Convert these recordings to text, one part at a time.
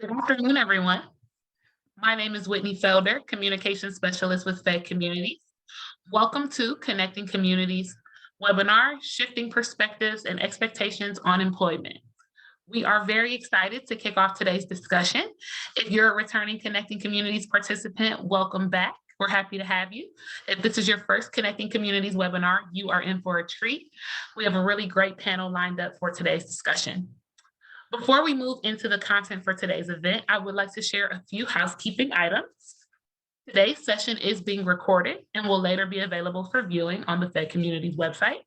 Good afternoon, everyone. My name is Whitney Felder, Communication Specialist with Fed Communities. Welcome to Connecting Communities webinar, Shifting Perspectives and Expectations on Employment. We are very excited to kick off today's discussion. If you're a returning Connecting Communities participant, welcome back. We're happy to have you. If this is your first Connecting Communities webinar, you are in for a treat. We have a really great panel lined up for today's discussion. Before we move into the content for today's event, I would like to share a few housekeeping items. Today's session is being recorded and will later be available for viewing on the Fed Communities website.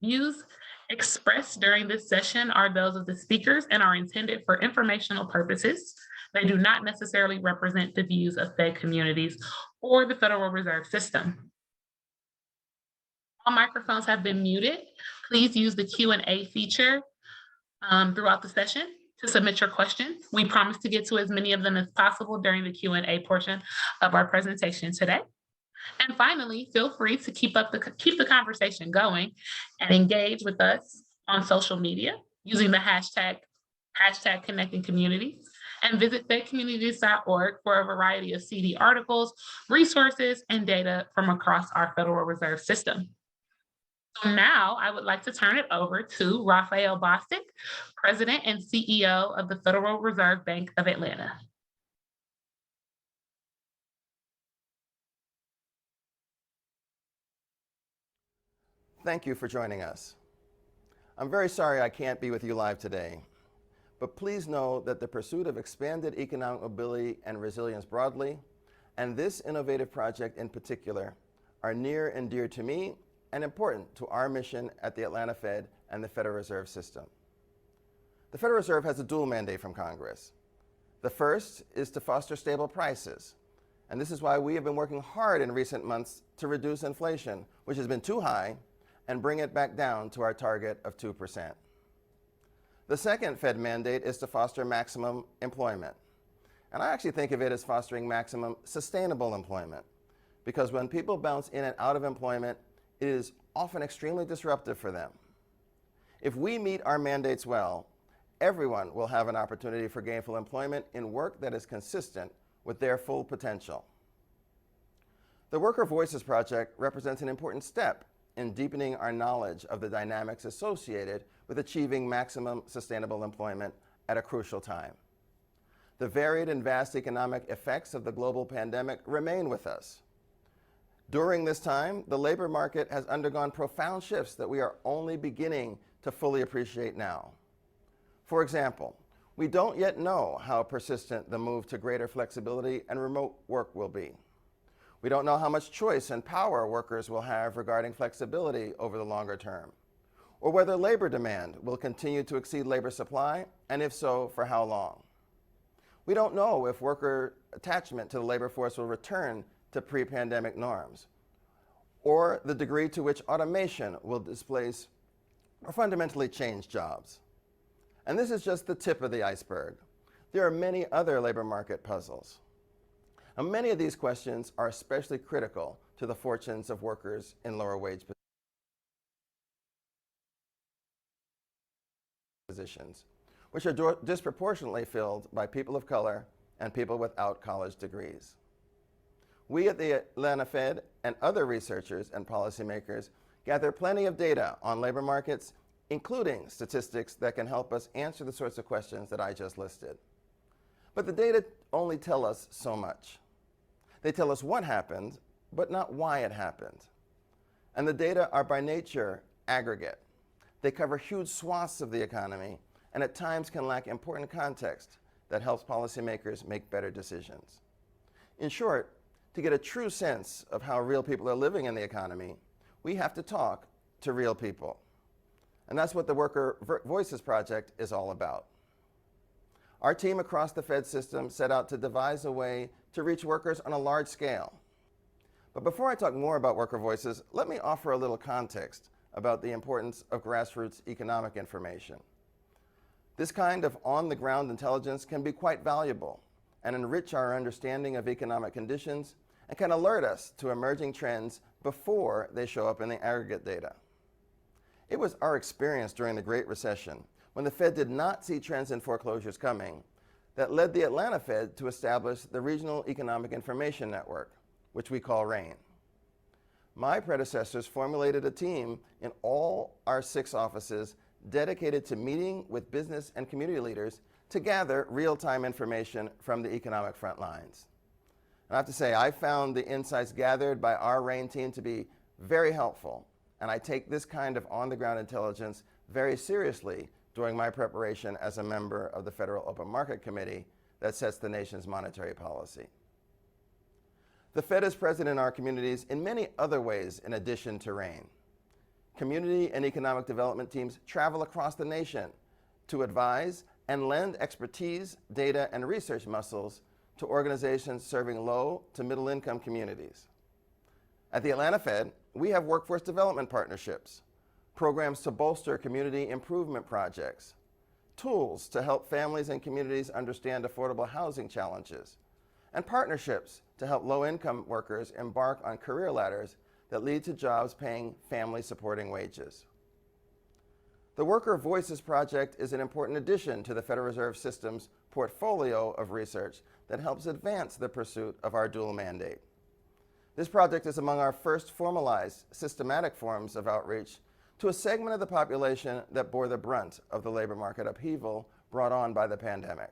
Views expressed during this session are those of the speakers and are intended for informational purposes. They do not necessarily represent the views of Fed Communities or the Federal Reserve System. All microphones have been muted. Please use the Q&A feature throughout the session to submit your questions. We promise to get to as many of them as possible during the Q&A portion of our presentation today. And finally, feel free to keep the conversation going and engage with us on social media using the hashtag Connecting Communities, and visit fedcommunities.org for a variety of CD articles, resources, and data from across our Federal Reserve System. So now I would like to turn it over to Raphael Bostic, President and CEO of the Federal Reserve Bank of Atlanta. Thank you for joining us. I'm very sorry I can't be with you live today, but please know that the pursuit of expanded economic mobility and resilience broadly, and this innovative project in particular, are near and dear to me and important to our mission at the Atlanta Fed and the Federal Reserve System. The Federal Reserve has a dual mandate from Congress. The first is to foster stable prices, and this is why we have been working hard in recent months to reduce inflation, which has been too high, and bring it back down to our target of 2%. The second Fed mandate is to foster maximum employment. And I actually think of it as fostering maximum sustainable employment, because when people bounce in and out of employment, it is often extremely disruptive for them. If we meet our mandates well, everyone will have an opportunity for gainful employment in work that is consistent with their full potential. The Worker Voices Project represents an important step in deepening our knowledge of the dynamics associated with achieving maximum sustainable employment at a crucial time. The varied and vast economic effects of the global pandemic remain with us. During this time, the labor market has undergone profound shifts that we are only beginning to fully appreciate now. For example, we don't yet know how persistent the move to greater flexibility and remote work will be. We don't know how much choice and power workers will have regarding flexibility over the longer term, or whether labor demand will continue to exceed labor supply, and if so, for how long. We don't know if worker attachment to the labor force will return to pre-pandemic norms, or the degree to which automation will displace or fundamentally change jobs. And this is just the tip of the iceberg. There are many other labor market puzzles. And many of these questions are especially critical to the fortunes of workers in lower wage positions, which are disproportionately filled by people of color and people without college degrees. We at the Atlanta Fed and other researchers and policymakers gather plenty of data on labor markets, including statistics that can help us answer the sorts of questions that I just listed. But the data only tell us so much. They tell us what happened, but not why it happened. And the data are by nature aggregate. They cover huge swaths of the economy and at times can lack important context that helps policymakers make better decisions. In short, to get a true sense of how real people are living in the economy, we have to talk to real people. And that's what the Worker Voices Project is all about. Our team across the Fed system set out to devise a way to reach workers on a large scale. But before I talk more about Worker Voices, let me offer a little context about the importance of grassroots economic information. This kind of on-the-ground intelligence can be quite valuable and enrich our understanding of economic conditions and can alert us to emerging trends before they show up in the aggregate data. It was our experience during the Great Recession, when the Fed did not see trends in foreclosures coming, that led the Atlanta Fed to establish the Regional Economic Information Network, which we call RAIN. My predecessors formulated a team in all our 6 offices dedicated to meeting with business and community leaders to gather real-time information from the economic front lines. And I have to say, I found the insights gathered by our RAIN team to be very helpful, and I take this kind of on-the-ground intelligence very seriously during my preparation as a member of the Federal Open Market Committee that sets the nation's monetary policy. The Fed is present in our communities in many other ways in addition to RAIN. Community and economic development teams travel across the nation to advise and lend expertise, data, and research muscles to organizations serving low to middle income communities. At the Atlanta Fed, we have workforce development partnerships, programs to bolster community improvement projects, tools to help families and communities understand affordable housing challenges, and partnerships to help low-income workers embark on career ladders that lead to jobs paying family-supporting wages. The Worker Voices Project is an important addition to the Federal Reserve System's portfolio of research that helps advance the pursuit of our dual mandate. This project is among our first formalized, systematic forms of outreach to a segment of the population that bore the brunt of the labor market upheaval brought on by the pandemic.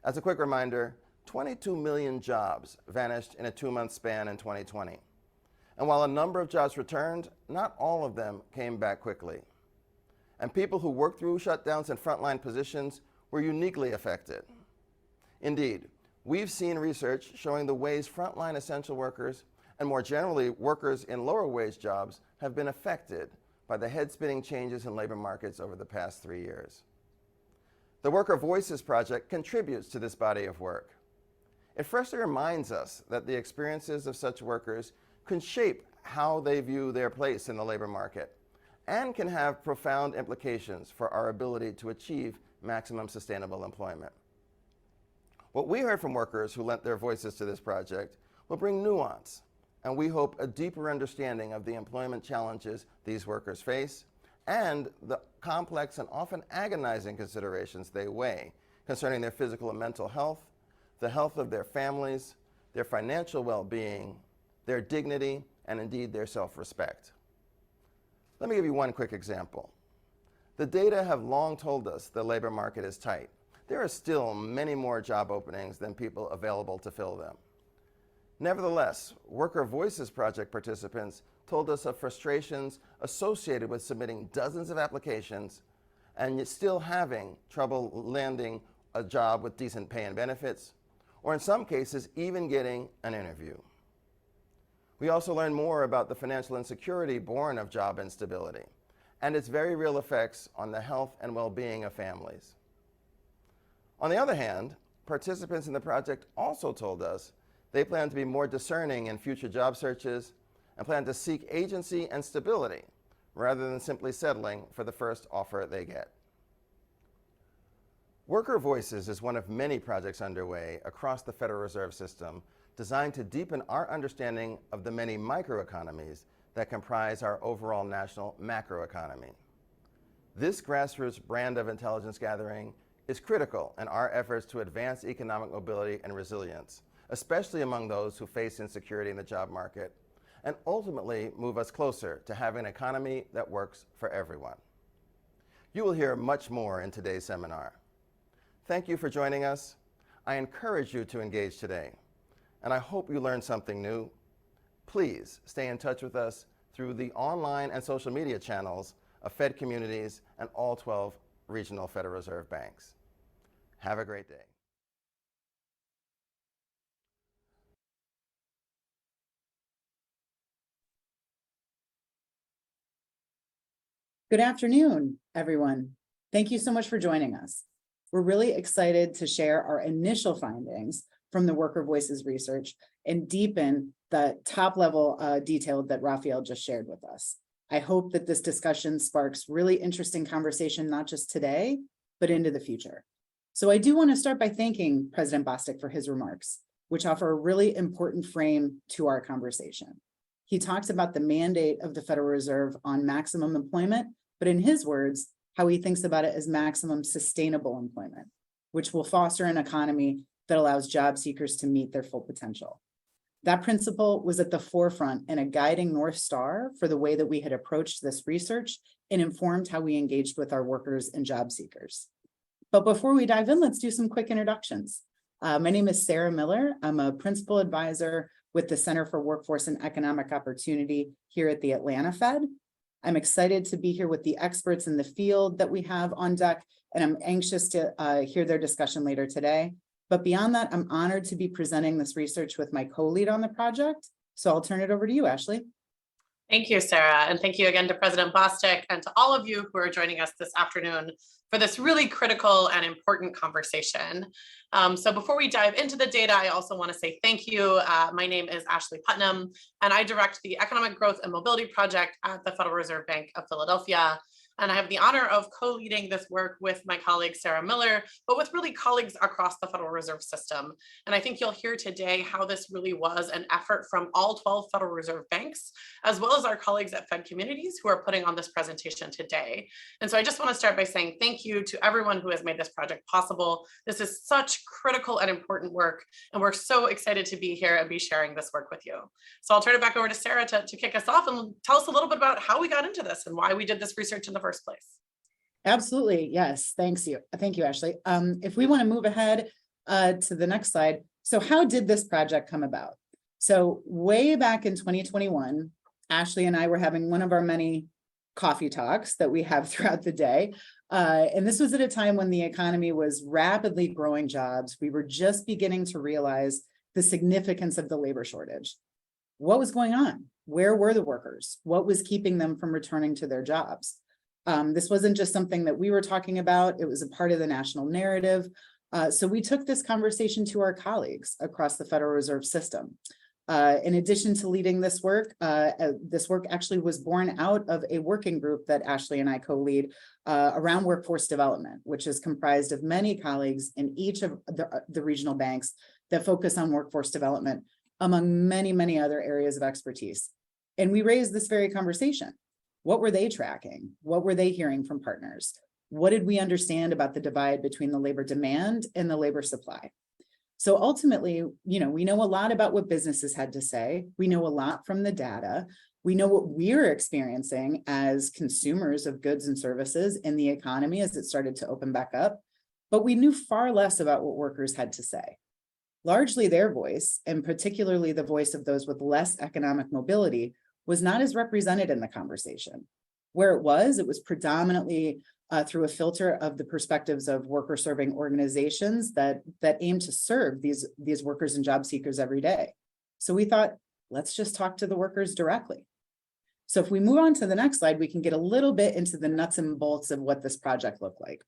As a quick reminder, 22 million jobs vanished in a 2-month span in 2020. And while a number of jobs returned, not all of them came back quickly. And people who worked through shutdowns in frontline positions were uniquely affected. Indeed, we've seen research showing the ways frontline essential workers, and more generally workers in lower wage jobs, have been affected by the head-spinning changes in labor markets over the past 3 years. The Worker Voices Project contributes to this body of work. It firstly reminds us that the experiences of such workers can shape how they view their place in the labor market and can have profound implications for our ability to achieve maximum sustainable employment. What we heard from workers who lent their voices to this project will bring nuance, and we hope a deeper understanding of the employment challenges these workers face and the complex and often agonizing considerations they weigh concerning their physical and mental health, the health of their families, their financial well-being, their dignity, and indeed their self-respect. Let me give you one quick example. The data have long told us the labor market is tight. There are still many more job openings than people available to fill them. Nevertheless, Worker Voices Project participants told us of frustrations associated with submitting dozens of applications and yet still having trouble landing a job with decent pay and benefits, or in some cases, even getting an interview. We also learned more about the financial insecurity born of job instability and its very real effects on the health and well-being of families. On the other hand, participants in the project also told us they plan to be more discerning in future job searches and plan to seek agency and stability rather than simply settling for the first offer they get. Worker Voices is one of many projects underway across the Federal Reserve System designed to deepen our understanding of the many microeconomies that comprise our overall national macroeconomy. This grassroots brand of intelligence gathering is critical in our efforts to advance economic mobility and resilience, especially among those who face insecurity in the job market, and ultimately move us closer to having an economy that works for everyone. You will hear much more in today's seminar. Thank you for joining us. I encourage you to engage today, and I hope you learned something new. Please stay in touch with us through the online and social media channels of Fed Communities and all 12 regional Federal Reserve banks. Have a great day. Good afternoon, everyone. Thank you so much for joining us. We're really excited to share our initial findings from the Worker Voices research and deepen the top-level detail that Raphael just shared with us. I hope that this discussion sparks really interesting conversation, not just today, but into the future. So I do want to start by thanking President Bostic for his remarks, which offer a really important frame to our conversation. He talks about the mandate of the Federal Reserve on maximum employment, but in his words, how he thinks about it as maximum sustainable employment, which will foster an economy that allows job seekers to meet their full potential. That principle was at the forefront and a guiding North Star for the way that we had approached this research and informed how we engaged with our workers and job seekers. But before we dive in, let's do some quick introductions. My name is Sarah Miller. I'm a principal advisor with the Center for Workforce and Economic Opportunity here at the Atlanta Fed. I'm excited to be here with the experts in the field that we have on deck, and I'm anxious to hear their discussion later today. But beyond that, I'm honored to be presenting this research with my co-lead on the project. So I'll turn it over to you, Ashley. Thank you, Sarah. And thank you again to President Bostic and to all of you who are joining us this afternoon for this really critical and important conversation. So before we dive into the data, I also want to say thank you. My name is Ashley Putnam, and I direct the Economic Growth and Mobility Project at the Federal Reserve Bank of Philadelphia. And I have the honor of co-leading this work with my colleague, Sarah Miller, but with really colleagues across the Federal Reserve System. And I think you'll hear today how this really was an effort from all 12 Federal Reserve banks, as well as our colleagues at Fed Communities who are putting on this presentation today. And so I just want to start by saying thank you to everyone who has made this project possible. This is such critical and important work, and we're so excited to be here and be sharing this work with you. So I'll turn it back over to Sarah to kick us off and tell us a little bit about how we got into this and why we did this research in the first place. Absolutely. Yes. Thank you, Ashley. If we want to move ahead to the next slide. So how did this project come about? So way back in 2021, Ashley and I were having one of our many coffee talks that we have throughout the day. And this was at a time when the economy was rapidly growing jobs. We were just beginning to realize the significance of the labor shortage. What was going on? Where were the workers? What was keeping them from returning to their jobs? This wasn't just something that we were talking about. It was a part of the national narrative. So we took this conversation to our colleagues across the Federal Reserve System. In addition to leading this work actually was born out of a working group that Ashley and I co-lead around workforce development, which is comprised of many colleagues in each of the regional banks that focus on workforce development, among many, many other areas of expertise. And we raised this very conversation. What were they tracking? What were they hearing from partners? What did we understand about the divide between the labor demand and the labor supply? So ultimately, we know a lot about what businesses had to say. We know a lot from the data. We know what we're experiencing as consumers of goods and services in the economy as it started to open back up, but we knew far less about what workers had to say. Largely their voice, and particularly the voice of those with less economic mobility, was not as represented in the conversation. Where it was predominantly through a filter of the perspectives of worker-serving organizations that aim to serve these workers and job seekers every day. So we thought, let's just talk to the workers directly. So if we move on to the next slide, we can get a little bit into the nuts and bolts of what this project looked like.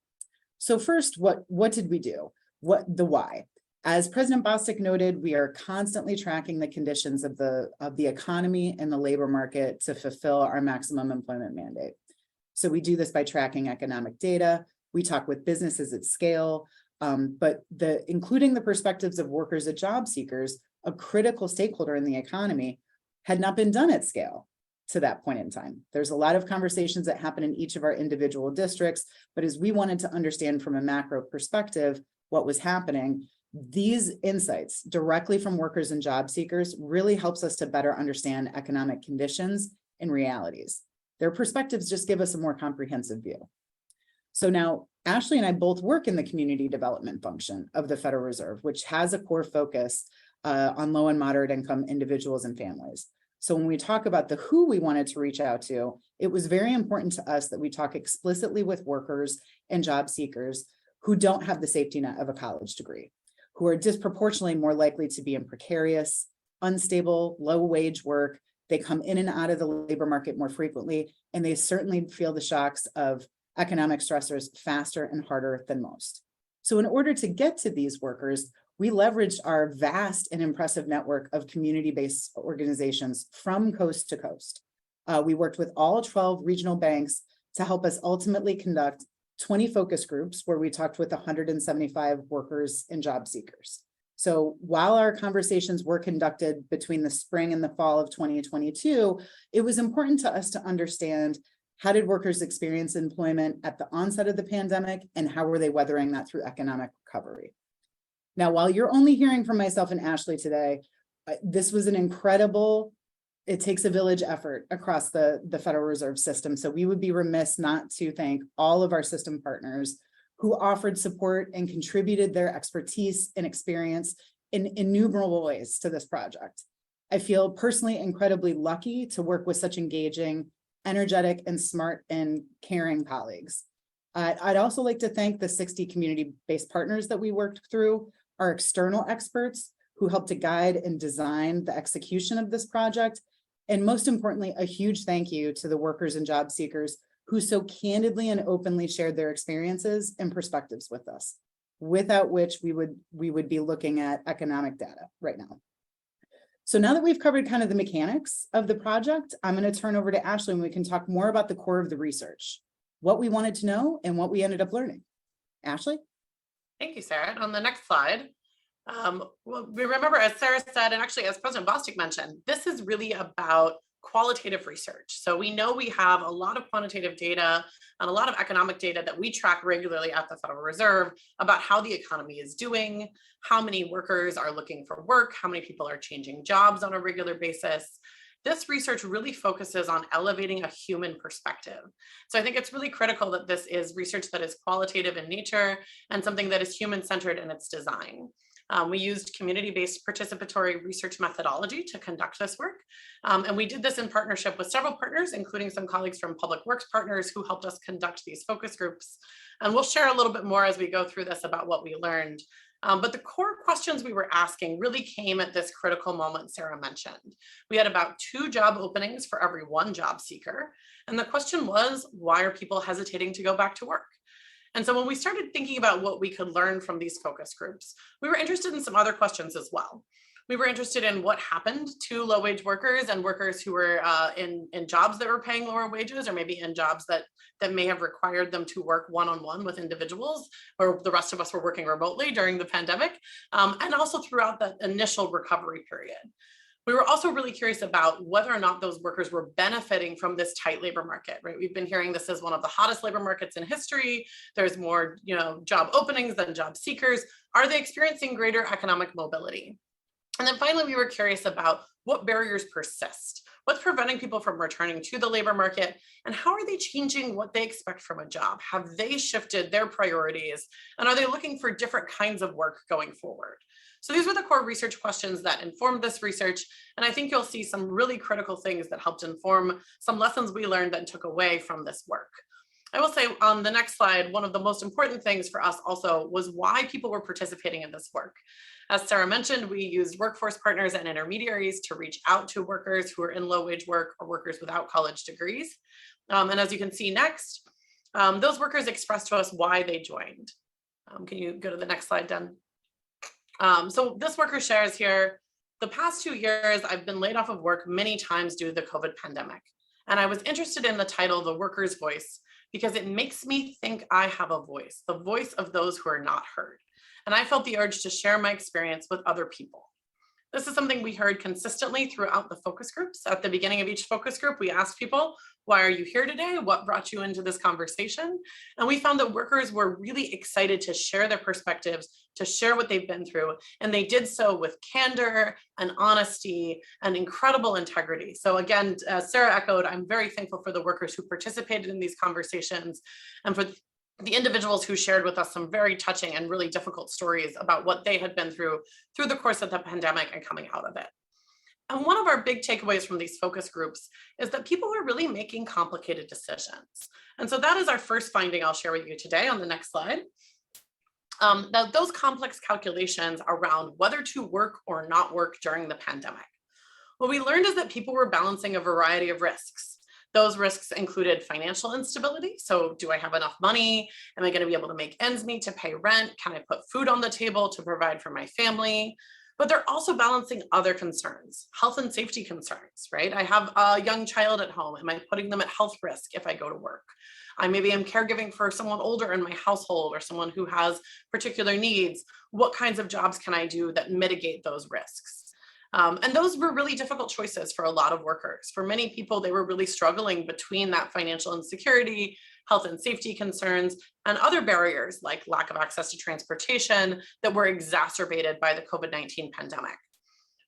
So first, what did we do? The why? As President Bostic noted, we are constantly tracking the conditions of the economy and the labor market to fulfill our maximum employment mandate. So we do this by tracking economic data. We talk with businesses at scale, but including the perspectives of workers and job seekers, a critical stakeholder in the economy, had not been done at scale to that point in time. There's a lot of conversations that happen in each of our individual districts, but as we wanted to understand from a macro perspective what was happening, these insights directly from workers and job seekers really helps us to better understand economic conditions and realities. Their perspectives just give us a more comprehensive view. So now, Ashley and I both work in the community development function of the Federal Reserve, which has a core focus on low and moderate income individuals and families. So when we talk about the who we wanted to reach out to, it was very important to us that we talk explicitly with workers and job seekers who don't have the safety net of a college degree, who are disproportionately more likely to be in precarious, unstable, low-wage work. They come in and out of the labor market more frequently, and they certainly feel the shocks of economic stressors faster and harder than most. So in order to get to these workers, we leveraged our vast and impressive network of community-based organizations from coast to coast. We worked with all 12 regional banks to help us ultimately conduct 20 focus groups where we talked with 175 workers and job seekers. So while our conversations were conducted between the spring and the fall of 2022, it was important to us to understand How did workers experience employment at the onset of the pandemic, and how were they weathering that through economic recovery? Now, while you're only hearing from myself and Ashley today, this was an incredible, it takes a village effort across the Federal Reserve System. So we would be remiss not to thank all of our system partners who offered support and contributed their expertise and experience in innumerable ways to this project. I feel personally incredibly lucky to work with such engaging, energetic, and smart and caring colleagues. I'd also like to thank the 60 community-based partners that we worked through, our external experts who helped to guide and design the execution of this project, and most importantly, a huge thank you to the workers and job seekers who so candidly and openly shared their experiences and perspectives with us, without which we would be looking at economic data right now. So now that we've covered kind of the mechanics of the project, I'm going to turn over to Ashley and we can talk more about the core of the research, what we wanted to know and what we ended up learning. Ashley? Thank you, Sarah. And on the next slide, well, we remember, as Sarah said, and actually as President Bostic mentioned, this is really about qualitative research. So we know we have a lot of quantitative data and a lot of economic data that we track regularly at the Federal Reserve about how the economy is doing, how many workers are looking for work, how many people are changing jobs on a regular basis. This research really focuses on elevating a human perspective. So I think it's really critical that this is research that is qualitative in nature and something that is human-centered in its design. We used community-based participatory research methodology to conduct this work. And we did this in partnership with several partners, including some colleagues from Public Works partners who helped us conduct these focus groups. And we'll share a little bit more as we go through this about what we learned. But the core questions we were asking really came at this critical moment Sarah mentioned. We had about 2 job openings for every 1 job seeker. And the question was, why are people hesitating to go back to work? And so when we started thinking about what we could learn from these focus groups, we were interested in some other questions as well. We were interested in what happened to low-wage workers and workers who were in jobs that were paying lower wages, or maybe in jobs that may have required them to work one-on-one with individuals, where the rest of us were working remotely during the pandemic, and also throughout the initial recovery period. We were also really curious about whether or not those workers were benefiting from this tight labor market, right? We've been hearing this is one of the hottest labor markets in history. There's more, job openings than job seekers. Are they experiencing greater economic mobility? And then finally, we were curious about what barriers persist. What's preventing people from returning to the labor market? And how are they changing what they expect from a job? Have they shifted their priorities? And are they looking for different kinds of work going forward? So these were the core research questions that informed this research. And I think you'll see some really critical things that helped inform some lessons we learned and took away from this work. I will say on the next slide, one of the most important things for us also was why people were participating in this work. As Sarah mentioned, we used workforce partners and intermediaries to reach out to workers who are in low-wage work or workers without college degrees. And as you can see next, those workers expressed to us why they joined. Can you go to the next slide, Den? So this worker shares here, the past 2 years, I've been laid off of work many times due to the COVID pandemic. And I was interested in the title, The Worker's Voice, because it makes me think I have a voice, the voice of those who are not heard. And I felt the urge to share my experience with other people. This is something we heard consistently throughout the focus groups. At the beginning of each focus group, we asked people, why are you here today? What brought you into this conversation? And we found that workers were really excited to share their perspectives, to share what they've been through. And they did so with candor and honesty and incredible integrity. So again, as Sarah echoed, I'm very thankful for the workers who participated in these conversations and for the individuals who shared with us some very touching and really difficult stories about what they had been through the course of the pandemic and coming out of it. And one of our big takeaways from these focus groups is that people are really making complicated decisions. And so that is our first finding I'll share with you today on the next slide. Now, those complex calculations around whether to work or not work during the pandemic. What we learned is that people were balancing a variety of risks. Those risks included financial instability. So do I have enough money? Am I going to be able to make ends meet to pay rent? Can I put food on the table to provide for my family? But they're also balancing other concerns, health and safety concerns, right? I have a young child at home. Am I putting them at health risk if I go to work? I maybe am caregiving for someone older in my household or someone who has particular needs. What kinds of jobs can I do that mitigate those risks? And those were really difficult choices for a lot of workers. For many people, they were really struggling between that financial insecurity, health and safety concerns, and other barriers like lack of access to transportation that were exacerbated by the COVID-19 pandemic.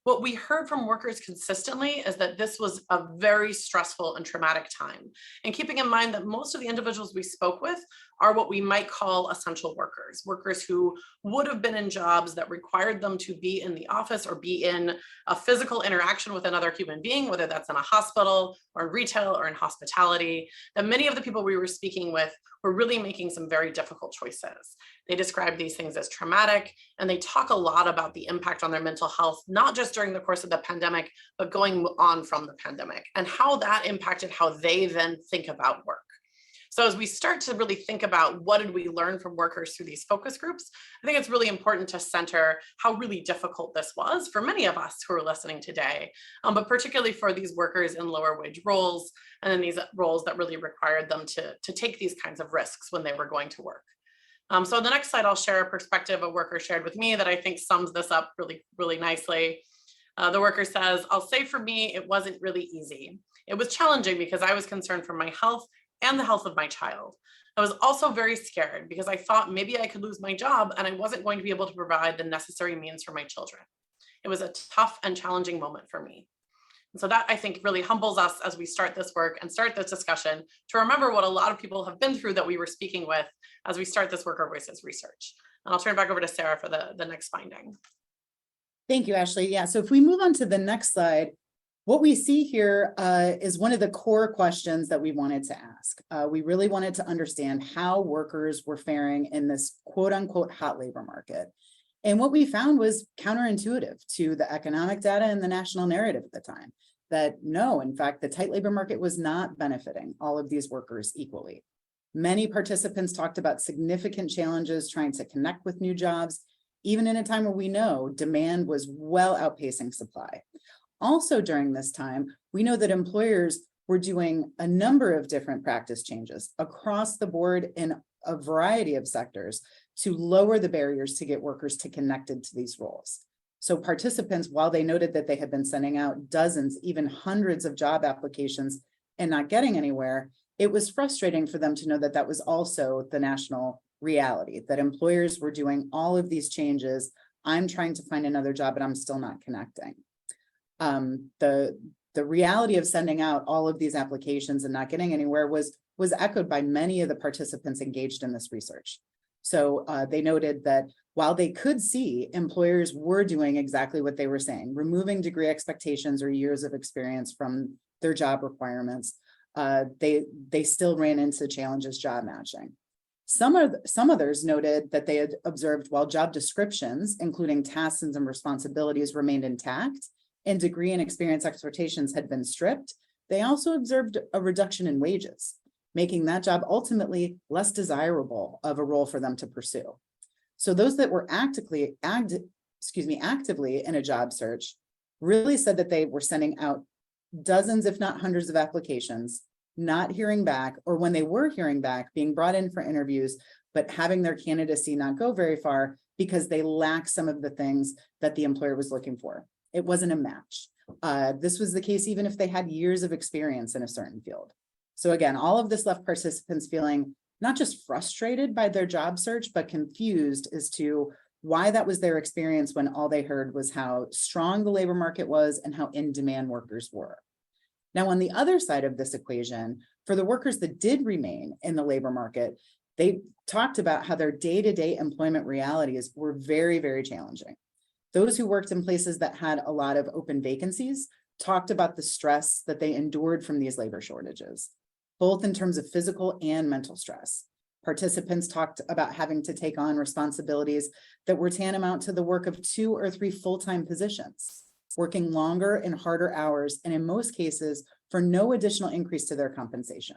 What we heard from workers consistently is that this was a very stressful and traumatic time. And keeping in mind that most of the individuals we spoke with are what we might call essential workers, workers who would have been in jobs that required them to be in the office or be in a physical interaction with another human being, whether that's in a hospital or in retail or in hospitality. That many of the people we were speaking with were really making some very difficult choices. They describe these things as traumatic, and they talk a lot about the impact on their mental health, not just during the course of the pandemic, but going on from the pandemic, and how that impacted how they then think about work. So as we start to really think about what did we learn from workers through these focus groups, I think it's really important to center how really difficult this was for many of us who are listening today, but particularly for these workers in lower wage roles and in these roles that really required them to take these kinds of risks when they were going to work. So on the next slide, I'll share a perspective a worker shared with me that I think sums this up really, really nicely. The worker says, "I'll say for me, it wasn't really easy. It was challenging because I was concerned for my health and the health of my child. I was also very scared because I thought maybe I could lose my job and I wasn't going to be able to provide the necessary means for my children. It was a tough and challenging moment for me." And so that, I think, really humbles us as we start this work and start this discussion to remember what a lot of people have been through that we were speaking with as we start this worker voices research. And I'll turn it back over to Sarah for the next finding. Thank you, Ashley. Yeah, so if we move on to the next slide, what we see here is one of the core questions that we wanted to ask. We really wanted to understand how workers were faring in this quote unquote hot labor market. And what we found was counterintuitive to the economic data and the national narrative at the time, that no, in fact, the tight labor market was not benefiting all of these workers equally. Many participants talked about significant challenges trying to connect with new jobs, even in a time where we know demand was well outpacing supply. Also during this time, we know that employers were doing a number of different practice changes across the board in a variety of sectors to lower the barriers to get workers to connected to these roles. So participants, while they noted that they had been sending out dozens, even hundreds of job applications and not getting anywhere, it was frustrating for them to know that that was also the national reality, that employers were doing all of these changes. I'm trying to find another job, but I'm still not connecting. The reality of sending out all of these applications and not getting anywhere was echoed by many of the participants engaged in this research. So they noted that while they could see employers were doing exactly what they were saying, removing degree expectations or years of experience from their job requirements, they still ran into challenges job matching. Some others noted that they had observed while job descriptions, including tasks and responsibilities, remained intact and degree and experience expectations had been stripped, they also observed a reduction in wages, making that job ultimately less desirable of a role for them to pursue. So those that were actively in a job search really said that they were sending out dozens, if not hundreds of applications, not hearing back, or when they were hearing back, being brought in for interviews, but having their candidacy not go very far because they lack some of the things that the employer was looking for. It wasn't a match. This was the case even if they had years of experience in a certain field. So again, all of this left participants feeling not just frustrated by their job search, but confused as to why that was their experience when all they heard was how strong the labor market was and how in demand workers were. Now, on the other side of this equation, for the workers that did remain in the labor market, they talked about how their day-to-day employment realities were very, very challenging. Those who worked in places that had a lot of open vacancies talked about the stress that they endured from these labor shortages, both in terms of physical and mental stress. Participants talked about having to take on responsibilities that were tantamount to the work of 2 or 3 full-time positions, working longer and harder hours, and in most cases, for no additional increase to their compensation.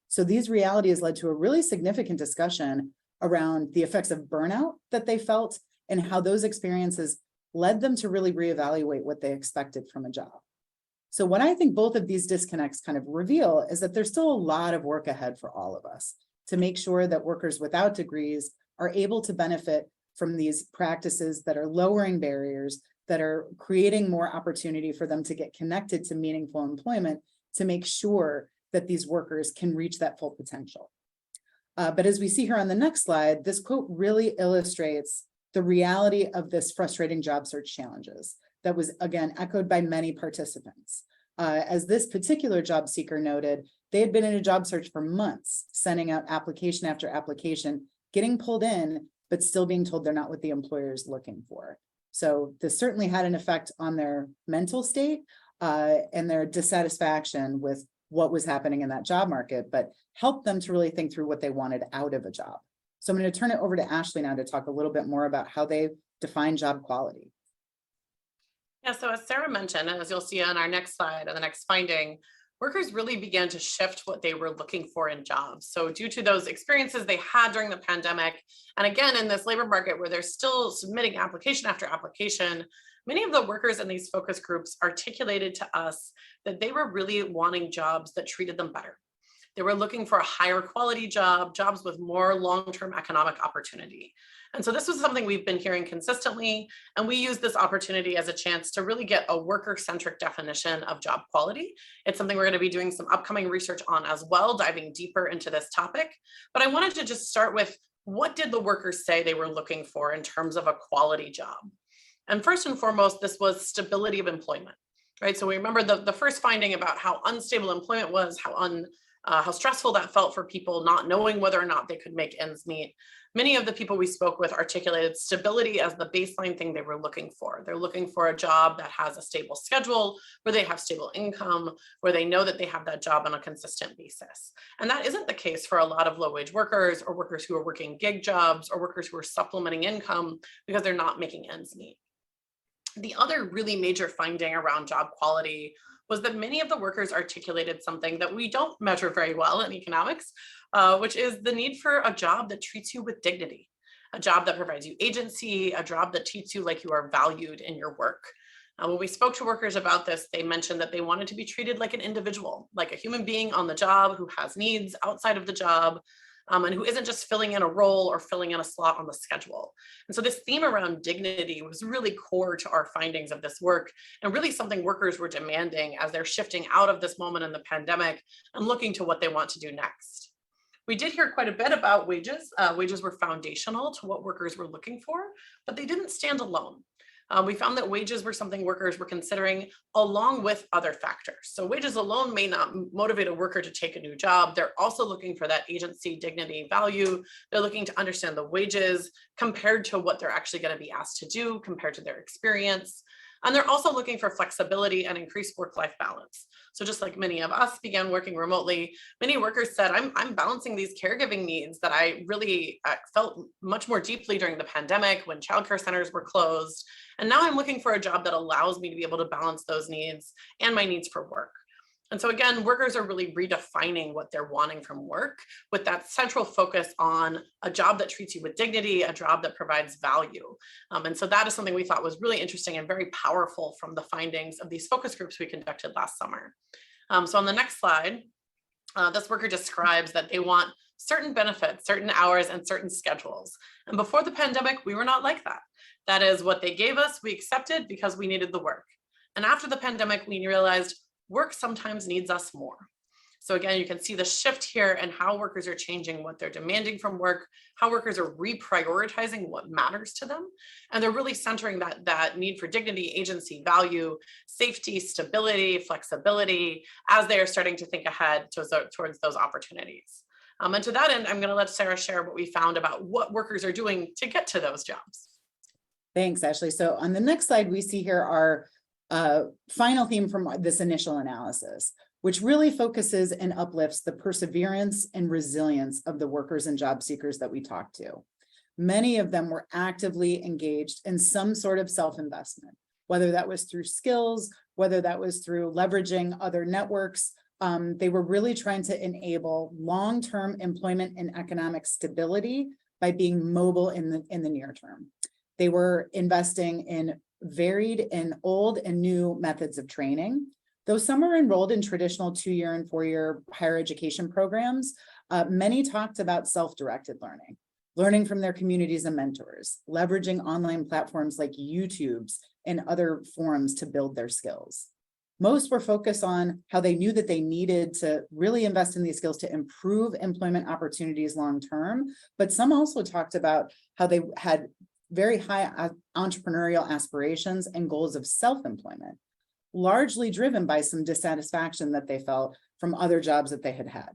So these realities led to a really significant discussion around the effects of burnout that they felt and how those experiences led them to really reevaluate what they expected from a job. So what I think both of these disconnects kind of reveal is that there's still a lot of work ahead for all of us to make sure that workers without degrees are able to benefit from these practices that are lowering barriers, that are creating more opportunity for them to get connected to meaningful employment to make sure that these workers can reach that full potential. But as we see here on the next slide, this quote really illustrates the reality of this frustrating job search challenges that was, again, echoed by many participants. As this particular job seeker noted, they had been in a job search for months, sending out application after application, getting pulled in, but still being told they're not what the employer is looking for. So this certainly had an effect on their mental state and their dissatisfaction with what was happening in that job market, but helped them to really think through what they wanted out of a job. So I'm going to turn it over to Ashley now to talk a little bit more about how they define job quality. Yeah, so as Sarah mentioned, and as you'll see on our next slide and the next finding, workers really began to shift what they were looking for in jobs. So due to those experiences they had during the pandemic, and again, in this labor market where they're still submitting application after application, many of the workers in these focus groups articulated to us that they were really wanting jobs that treated them better. They were looking for a higher quality job, jobs with more long-term economic opportunity. And so this was something we've been hearing consistently, and we use this opportunity as a chance to really get a worker-centric definition of job quality. It's something we're going to be doing some upcoming research on as well, diving deeper into this topic. But I wanted to just start with, what did the workers say they were looking for in terms of a quality job? And first and foremost, this was stability of employment, right? So we remember the first finding about how unstable employment was, how stressful that felt for people, not knowing whether or not they could make ends meet. Many of the people we spoke with articulated stability as the baseline thing they were looking for. They're looking for a job that has a stable schedule, where they have stable income, where they know that they have that job on a consistent basis. And that isn't the case for a lot of low-wage workers, or workers who are working gig jobs, or workers who are supplementing income because they're not making ends meet. The other really major finding around job quality was that many of the workers articulated something that we don't measure very well in economics, which is the need for a job that treats you with dignity, a job that provides you agency, a job that treats you like you are valued in your work. When we spoke to workers about this, they mentioned that they wanted to be treated like an individual, like a human being on the job who has needs outside of the job, and who isn't just filling in a role or filling in a slot on the schedule. And so this theme around dignity was really core to our findings of this work, and really something workers were demanding as they're shifting out of this moment in the pandemic and looking to what they want to do next. We did hear quite a bit about wages. Wages were foundational to what workers were looking for, but they didn't stand alone. We found that wages were something workers were considering along with other factors. So wages alone may not motivate a worker to take a new job. They're also looking for that agency, dignity, value. They're looking to understand the wages compared to what they're actually going to be asked to do, compared to their experience. And they're also looking for flexibility and increased work-life balance. So just like many of us began working remotely, many workers said, I'm balancing these caregiving needs that I really felt much more deeply during the pandemic when childcare centers were closed. And now I'm looking for a job that allows me to be able to balance those needs and my needs for work. And so again, workers are really redefining what they're wanting from work, with that central focus on a job that treats you with dignity, a job that provides value. And so that is something we thought was really interesting and very powerful from the findings of these focus groups we conducted last summer. So on the next slide, this worker describes that they want certain benefits, certain hours, and certain schedules. And before the pandemic, we were not like that. That is what they gave us, we accepted because we needed the work. And after the pandemic, we realized work sometimes needs us more. So again, you can see the shift here and how workers are changing what they're demanding from work, how workers are reprioritizing what matters to them. And they're really centering that need for dignity, agency, value, safety, stability, flexibility, as they are starting to think ahead towards those opportunities. And to that end, I'm going to let Sarah share what we found about what workers are doing to get to those jobs. Thanks, Ashley. So on the next slide, we see here our final theme from this initial analysis, which really focuses and uplifts the perseverance and resilience of the workers and job seekers that we talked to. Many of them were actively engaged in some sort of self-investment, whether that was through skills, whether that was through leveraging other networks. They were really trying to enable long-term employment and economic stability by being mobile in the near term. They were investing in varied and old and new methods of training. Though some are enrolled in traditional 2-year and 4-year higher education programs, many talked about self-directed learning, learning from their communities and mentors, leveraging online platforms like YouTube's and other forums to build their skills. Most were focused on how they knew that they needed to really invest in these skills to improve employment opportunities long-term, but some also talked about how they had very high entrepreneurial aspirations and goals of self-employment, largely driven by some dissatisfaction that they felt from other jobs that they had had.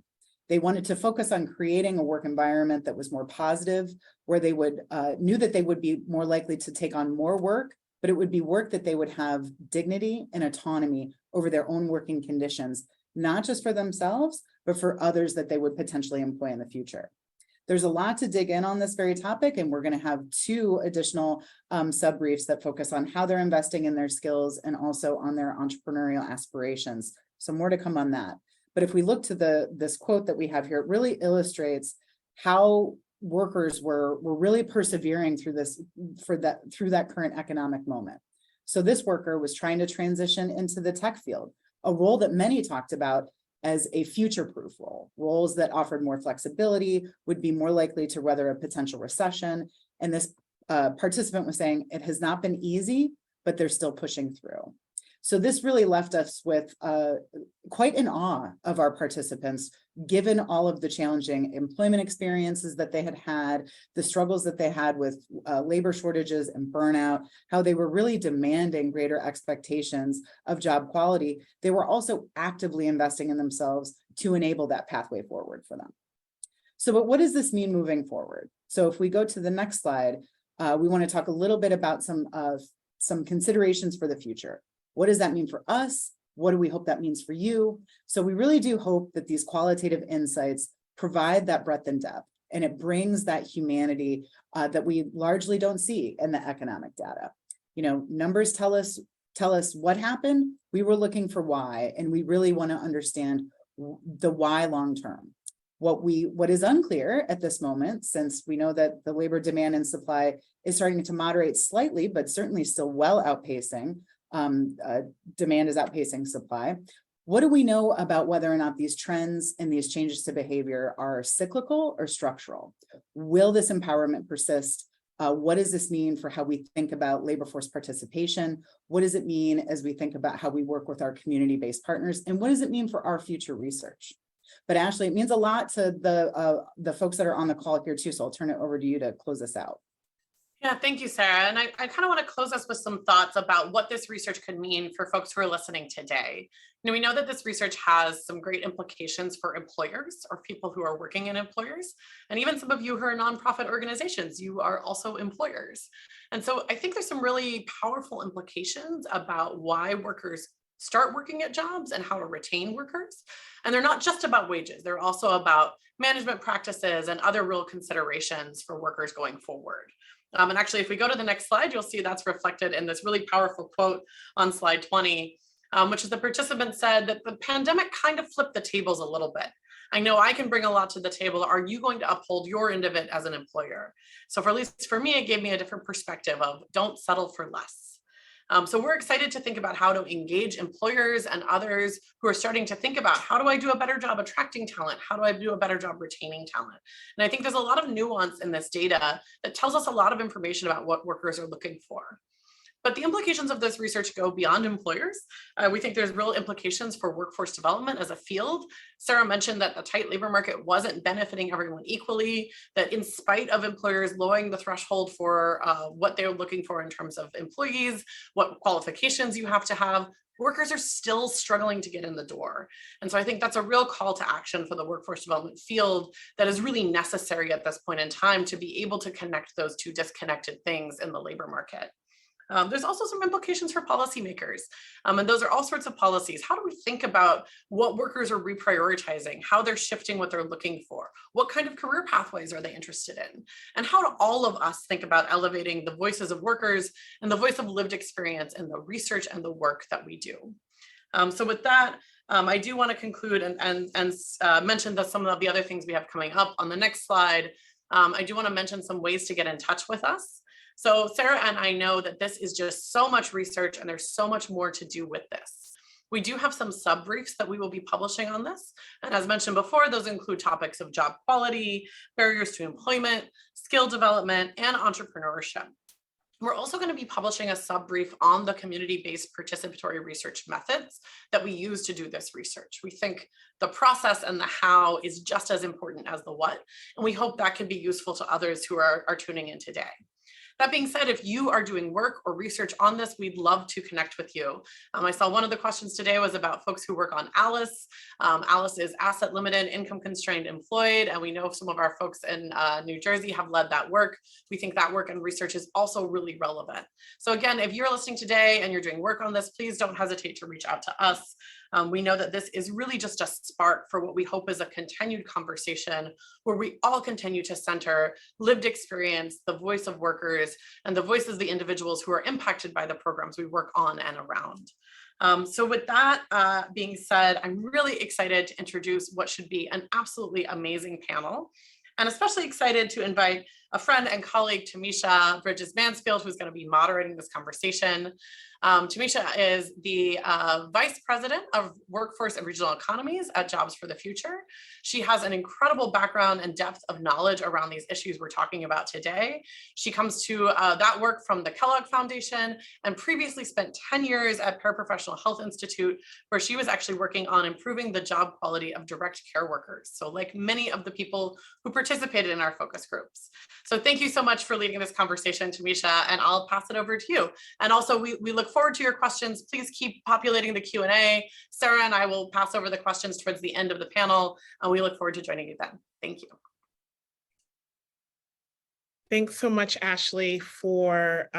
They wanted to focus on creating a work environment that was more positive, where they would knew that they would be more likely to take on more work, but it would be work that they would have dignity and autonomy over their own working conditions, not just for themselves, but for others that they would potentially employ in the future. There's a lot to dig in on this very topic, and we're going to have 2 additional sub-briefs that focus on how they're investing in their skills and also on their entrepreneurial aspirations. So more to come on that. But if we look to this quote that we have here, it really illustrates how workers were really persevering through that current economic moment. So this worker was trying to transition into the tech field, a role that many talked about as a future-proof role. Roles that offered more flexibility, would be more likely to weather a potential recession. And this participant was saying, it has not been easy, but they're still pushing through. So this really left us with quite an awe of our participants, given all of the challenging employment experiences that they had, the struggles that they had with labor shortages and burnout, how they were really demanding greater expectations of job quality. They were also actively investing in themselves to enable that pathway forward for them. So, but what does this mean moving forward? So if we go to the next slide, we want to talk a little bit about some considerations for the future. What does that mean for us? What do we hope that means for you? So we really do hope that these qualitative insights provide that breadth and depth, and it brings that humanity that we largely don't see in the economic data. You know, numbers tell us what happened. We were looking for why, and we really want to understand the why long term. What is unclear at this moment, since we know that the labor demand and supply is starting to moderate slightly, but certainly still well outpacing. Demand is outpacing supply. What do we know about whether or not these trends and these changes to behavior are cyclical or structural? Will this empowerment persist? What does this mean for how we think about labor force participation? What does it mean as we think about how we work with our community-based partners? And what does it mean for our future research? But Ashley, it means a lot to the folks that are on the call here too. So I'll turn it over to you to close us out. Yeah, thank you, Sarah. And I kind of want to close us with some thoughts about what this research could mean for folks who are listening today. You know, we know that this research has some great implications for employers or people who are working in employers, and even some of you who are nonprofit organizations, you are also employers. And so I think there's some really powerful implications about why workers start working at jobs and how to retain workers. And they're not just about wages, they're also about management practices and other real considerations for workers going forward. And actually, if we go to the next slide, you'll see that's reflected in this really powerful quote on slide 20, which is the participant said that the pandemic kind of flipped the tables a little bit. I know I can bring a lot to the table. Are you going to uphold your end of it as an employer? So for at least for me, it gave me a different perspective of don't settle for less. So we're excited to think about how to engage employers and others who are starting to think about how do I do a better job attracting talent? How do I do a better job retaining talent? And I think there's a lot of nuance in this data that tells us a lot of information about what workers are looking for. But the implications of this research go beyond employers. We think there's real implications for workforce development as a field. Sarah mentioned that the tight labor market wasn't benefiting everyone equally, that in spite of employers lowering the threshold for what they're looking for in terms of employees, what qualifications you have to have, workers are still struggling to get in the door. And so I think that's a real call to action for the workforce development field that is really necessary at this point in time to be able to connect those two disconnected things in the labor market. There's also some implications for policymakers, and those are all sorts of policies. How do we think about what workers are reprioritizing, how they're shifting what they're looking for, what kind of career pathways are they interested in, and how do all of us think about elevating the voices of workers and the voice of lived experience in the research and the work that we do. So with that, I do want to conclude and mention that some of the other things we have coming up on the next slide. I do want to mention some ways to get in touch with us. So Sarah and I know that this is just so much research and there's so much more to do with this. We do have some sub briefs that we will be publishing on this. And as mentioned before, those include topics of job quality, barriers to employment, skill development, and entrepreneurship. We're also going to be publishing a sub brief on the community-based participatory research methods that we use to do this research. We think the process and the how is just as important as the what, and we hope that can be useful to others who are tuning in today. That being said, if you are doing work or research on this, we'd love to connect with you. I saw one of the questions today was about folks who work on ALICE. ALICE is asset limited, income constrained employed, and we know some of our folks in New Jersey have led that work. We think that work and research is also really relevant. So again, if you're listening today and you're doing work on this, please don't hesitate to reach out to us. We know that this is really just a spark for what we hope is a continued conversation where we all continue to center lived experience, the voice of workers, and the voices of the individuals who are impacted by the programs we work on and around. So with that being said, I'm really excited to introduce what should be an absolutely amazing panel, and especially excited to invite a friend and colleague, Tamisha Bridges-Mansfield, who's going to be moderating this conversation. Tamisha is the Vice President of Workforce and Regional Economies at Jobs for the Future. She has an incredible background and depth of knowledge around these issues we're talking about today. She comes to that work from the Kellogg Foundation and previously spent 10 years at Paraprofessional Health Institute, where she was actually working on improving the job quality of direct care workers. So like many of the people who participated in our focus groups. So thank you so much for leading this conversation, Tamisha, and I'll pass it over to you. And also we look forward to your questions. Please keep populating the Q&A. Sarah and I will pass over the questions towards the end of the panel, and we look forward to joining you then. Thank you. Thanks so much, Ashley, for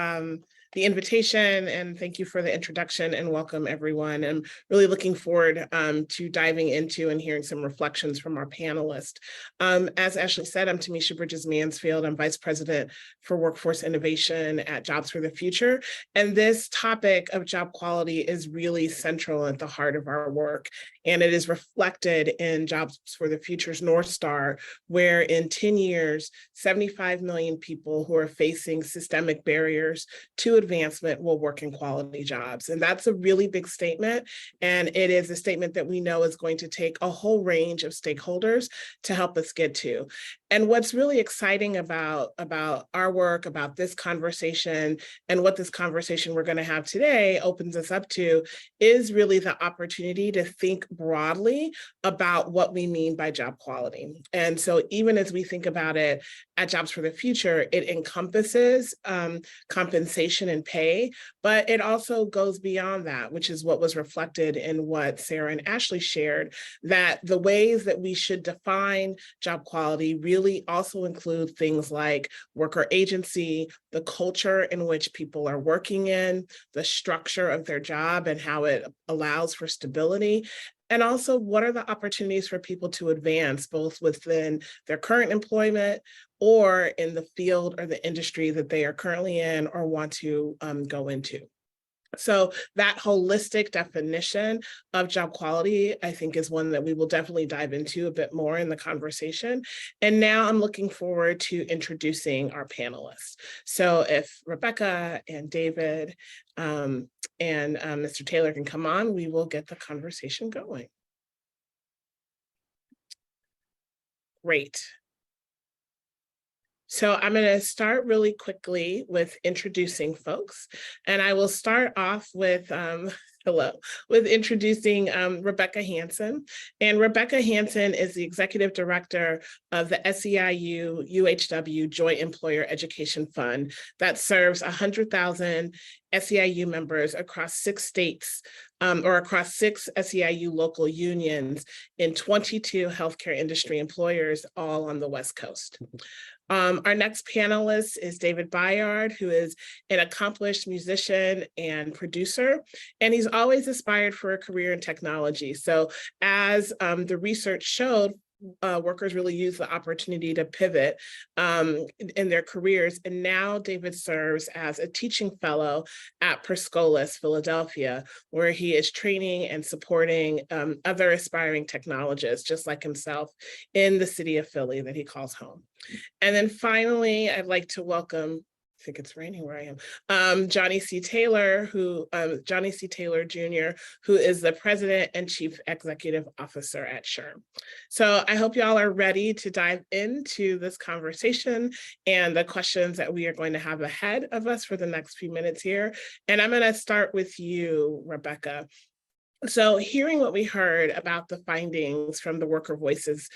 the invitation, and thank you for the introduction, and welcome everyone. I'm really looking forward to diving into and hearing some reflections from our panelists. As Ashley said, I'm Tamisha Bridges-Mansfield. I'm Vice President for Workforce Innovation at Jobs for the Future. And this topic of job quality is really central at the heart of our work. And it is reflected in Jobs for the Future's North Star, where in 10 years, 75 million people who are facing systemic barriers to advancement will work in quality jobs. And that's a really big statement. And it is a statement that we know is going to take a whole range of stakeholders to help us get to. And what's really exciting about our work, about this conversation, and what this conversation we're going to have today opens us up to is really the opportunity to think broadly about what we mean by job quality. And so even as we think about it at Jobs for the Future, it encompasses compensation and pay, but it also goes beyond that, which is what was reflected in what Sarah and Ashley shared, that the ways that we should define job quality really also include things like worker agency, the culture in which people are working in, the structure of their job and how it allows for stability, and also what are the opportunities for people to advance both within their current employment or in the field or the industry that they are currently in or want to go into. So that holistic definition of job quality, I think, is one that we will definitely dive into a bit more in the conversation. And now I'm looking forward to introducing our panelists. So if Rebecca and David and Mr. Taylor can come on, we will get the conversation going. Great. So I'm going to start really quickly with introducing folks, and I will start off with introducing Rebecca Hansen. And Rebecca Hansen is the Executive Director of the SEIU UHW Joint Employer Education Fund that serves 100,000 SEIU members across 6 states or across 6 SEIU local unions in 22 healthcare industry employers, all on the West Coast. Our next panelist is David Bayard, who is an accomplished musician and producer, and he's always aspired for a career in technology. So as the research showed, workers really use the opportunity to pivot in their careers. And now David serves as a teaching fellow at Perscolas, Philadelphia, where he is training and supporting other aspiring technologists, just like himself, in the city of Philly that he calls home. And then finally, I'd like to welcome think it's raining where I am. Johnny C. Taylor, Johnny C. Taylor Jr., who is the President and Chief Executive Officer at SHRM. So I hope y'all are ready to dive into this conversation and the questions that we are going to have ahead of us for the next few minutes here. And I'm going to start with you, Rebecca. So hearing what we heard about the findings from the Worker Voices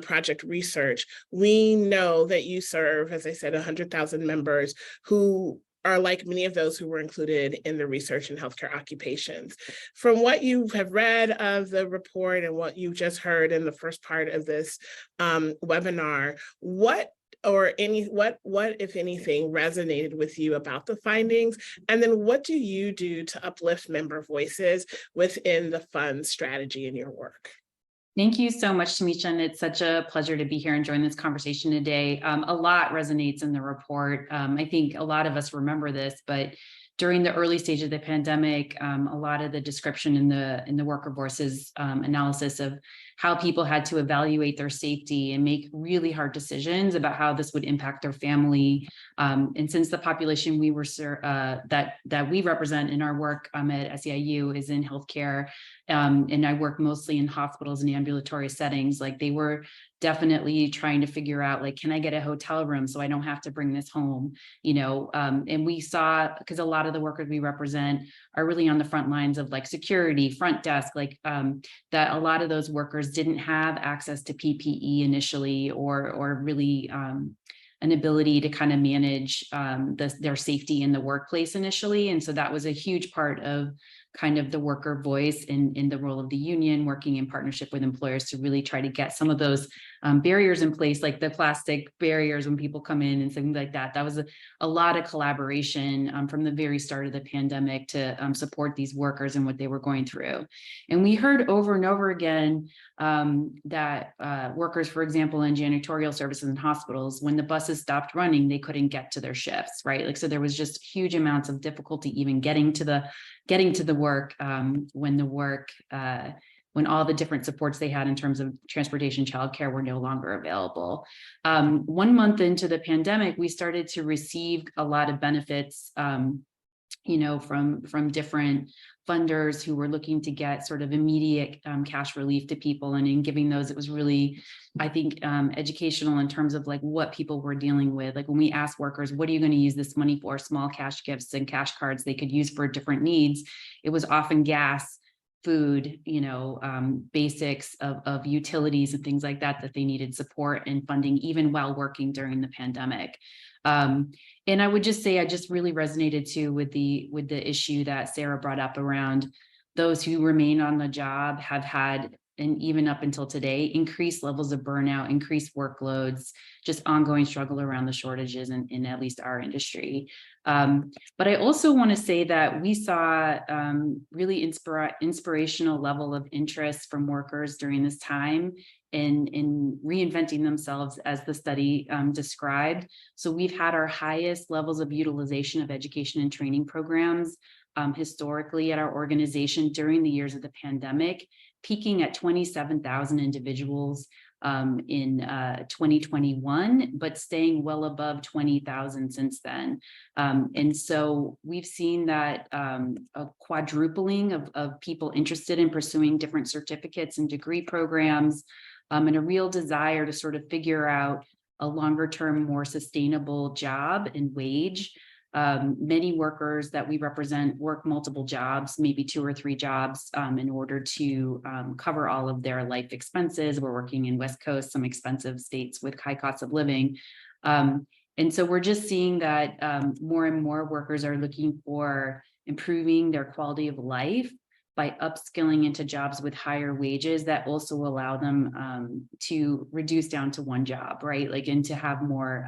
project research, we know that you serve, as I said, 100,000 members who are like many of those who were included in the research in healthcare occupations. From what you have read of the report and what you just heard in the first part of this webinar, what if anything resonated with you about the findings? And then what do you do to uplift member voices within the fund strategy in your work? Thank you so much, Tamisha, and it's such a pleasure to be here and join this conversation today. A lot resonates in the report. I think a lot of us remember this, but during the early stage of the pandemic, a lot of the description in the Worker Voices analysis of how people had to evaluate their safety and make really hard decisions about how this would impact their family. And since the population we were that we represent in our work at SEIU is in healthcare, and I work mostly in hospitals and ambulatory settings, like they were definitely trying to figure out, like, can I get a hotel room so I don't have to bring this home? And we saw, because a lot of the workers we represent are really on the front lines of like security, front desk, that a lot of those workers didn't have access to PPE initially, or really an ability to kind of manage their safety in the workplace initially. And so that was a huge part of kind of the worker voice in the role of the union, working in partnership with employers to really try to get some of those barriers in place, like the plastic barriers when people come in and things like that. That was a lot of collaboration from the very start of the pandemic to support these workers and what they were going through. And we heard over and over again that workers, for example, in janitorial services in hospitals, when the buses stopped running, they couldn't get to their shifts, right? Like, so there was just huge amounts of difficulty even getting to the work when all the different supports they had in terms of transportation, childcare were no longer available. 1 month into the pandemic, we started to receive a lot of benefits, from different funders who were looking to get sort of immediate cash relief to people. And in giving those, it was really, I think, educational in terms of like what people were dealing with. Like when we asked workers, what are you going to use this money for? Small cash gifts and cash cards they could use for different needs. It was often gas, food, basics of utilities and things like that they needed support and funding even while working during the pandemic. And I would just say I just really resonated too with the issue that Sarah brought up around those who remain on the job have had, and even up until today, increased levels of burnout, increased workloads, just ongoing struggle around the shortages in at least our industry. But I also want to say that we saw really inspirational level of interest from workers during this time in reinventing themselves, as the study described. So we've had our highest levels of utilization of education and training programs historically at our organization during the years of the pandemic, peaking at 27,000 individuals in 2021, but staying well above 20,000 since then. And so we've seen that a quadrupling of people interested in pursuing different certificates and degree programs, and a real desire to sort of figure out a longer term, more sustainable job and wage. Many workers that we represent work multiple jobs, maybe 2 or 3 jobs, in order to cover all of their life expenses. We're working in West Coast, some expensive states with high costs of living. And so we're just seeing that more and more workers are looking for improving their quality of life by upskilling into jobs with higher wages that also allow them to reduce down to one job, right? Like, and to have more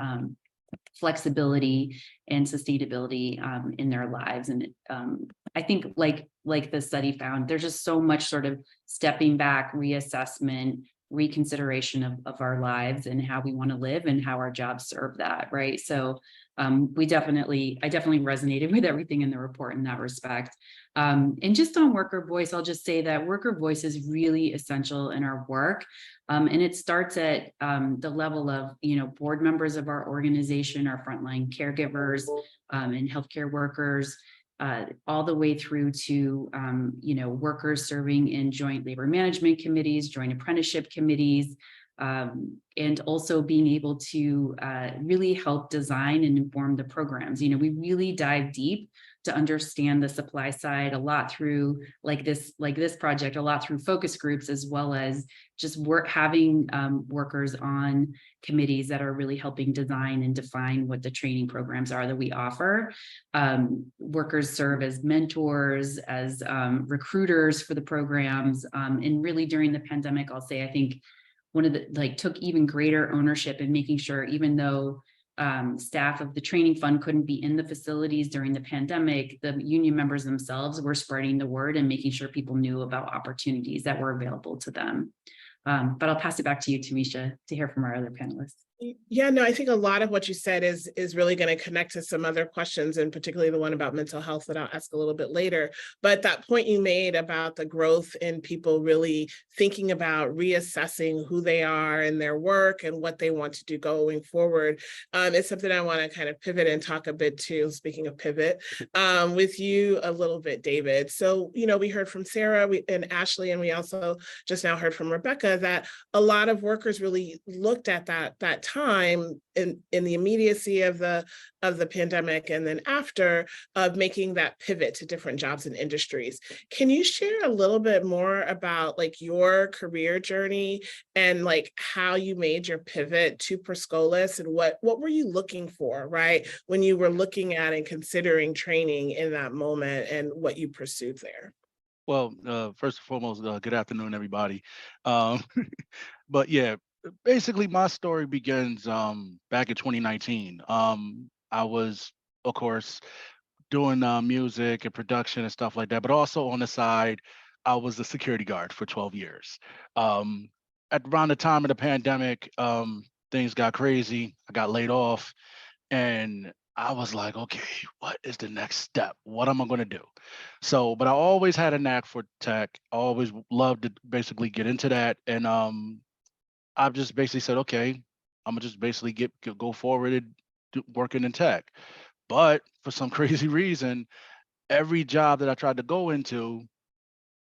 flexibility and sustainability in their lives. And I think like the study found, there's just so much sort of stepping back, reassessment, reconsideration of our lives and how we want to live and how our jobs serve that, right? So I definitely resonated with everything in the report in that respect. And just on worker voice, I'll just say that worker voice is really essential in our work. And it starts at the level of, board members of our organization, our frontline caregivers, and healthcare workers, all the way through to, workers serving in joint labor management committees, joint apprenticeship committees, and also being able to really help design and inform the programs. We really dive deep to understand the supply side a lot through like this project, a lot through focus groups, as well as just having workers on committees that are really helping design and define what the training programs are that we offer. Workers serve as mentors, as recruiters for the programs, and really during the pandemic, I'll say, I think one of the took even greater ownership in making sure, even though staff of the training fund couldn't be in the facilities during the pandemic, the union members themselves were spreading the word and making sure people knew about opportunities that were available to them. But I'll pass it back to you, Tamisha, to hear from our other panelists. Yeah, no, I think a lot of what you said is really going to connect to some other questions, and particularly the one about mental health that I'll ask a little bit later. But that point you made about the growth in people really thinking about reassessing who they are in their work and what they want to do going forward, is something I want to kind of pivot and talk a bit to, speaking of pivot, with you a little bit, David. So, we heard from Sarah and Ashley, and we also just now heard from Rebecca that a lot of workers really looked at that time in the immediacy of the pandemic, and then after, of making that pivot to different jobs and industries. Can you share a little bit more about your career journey and how you made your pivot to Perscolis, and what were you looking for, right, when you were looking at and considering training in that moment, and what you pursued there? Well, first and foremost, good afternoon, everybody. Um, but yeah, basically my story begins back in 2019. I was, of course, doing music and production and stuff like that, but also on the side, I was a security guard for 12 years. Um, at around the time of the pandemic, things got crazy. I got laid off, and I was like, okay, what is the next step? What am I going to do? So, but I always had a knack for tech. I always loved to basically get into that. And I've just basically said, okay, I'm gonna just basically go forward and working in tech. But for some crazy reason, every job that I tried to go into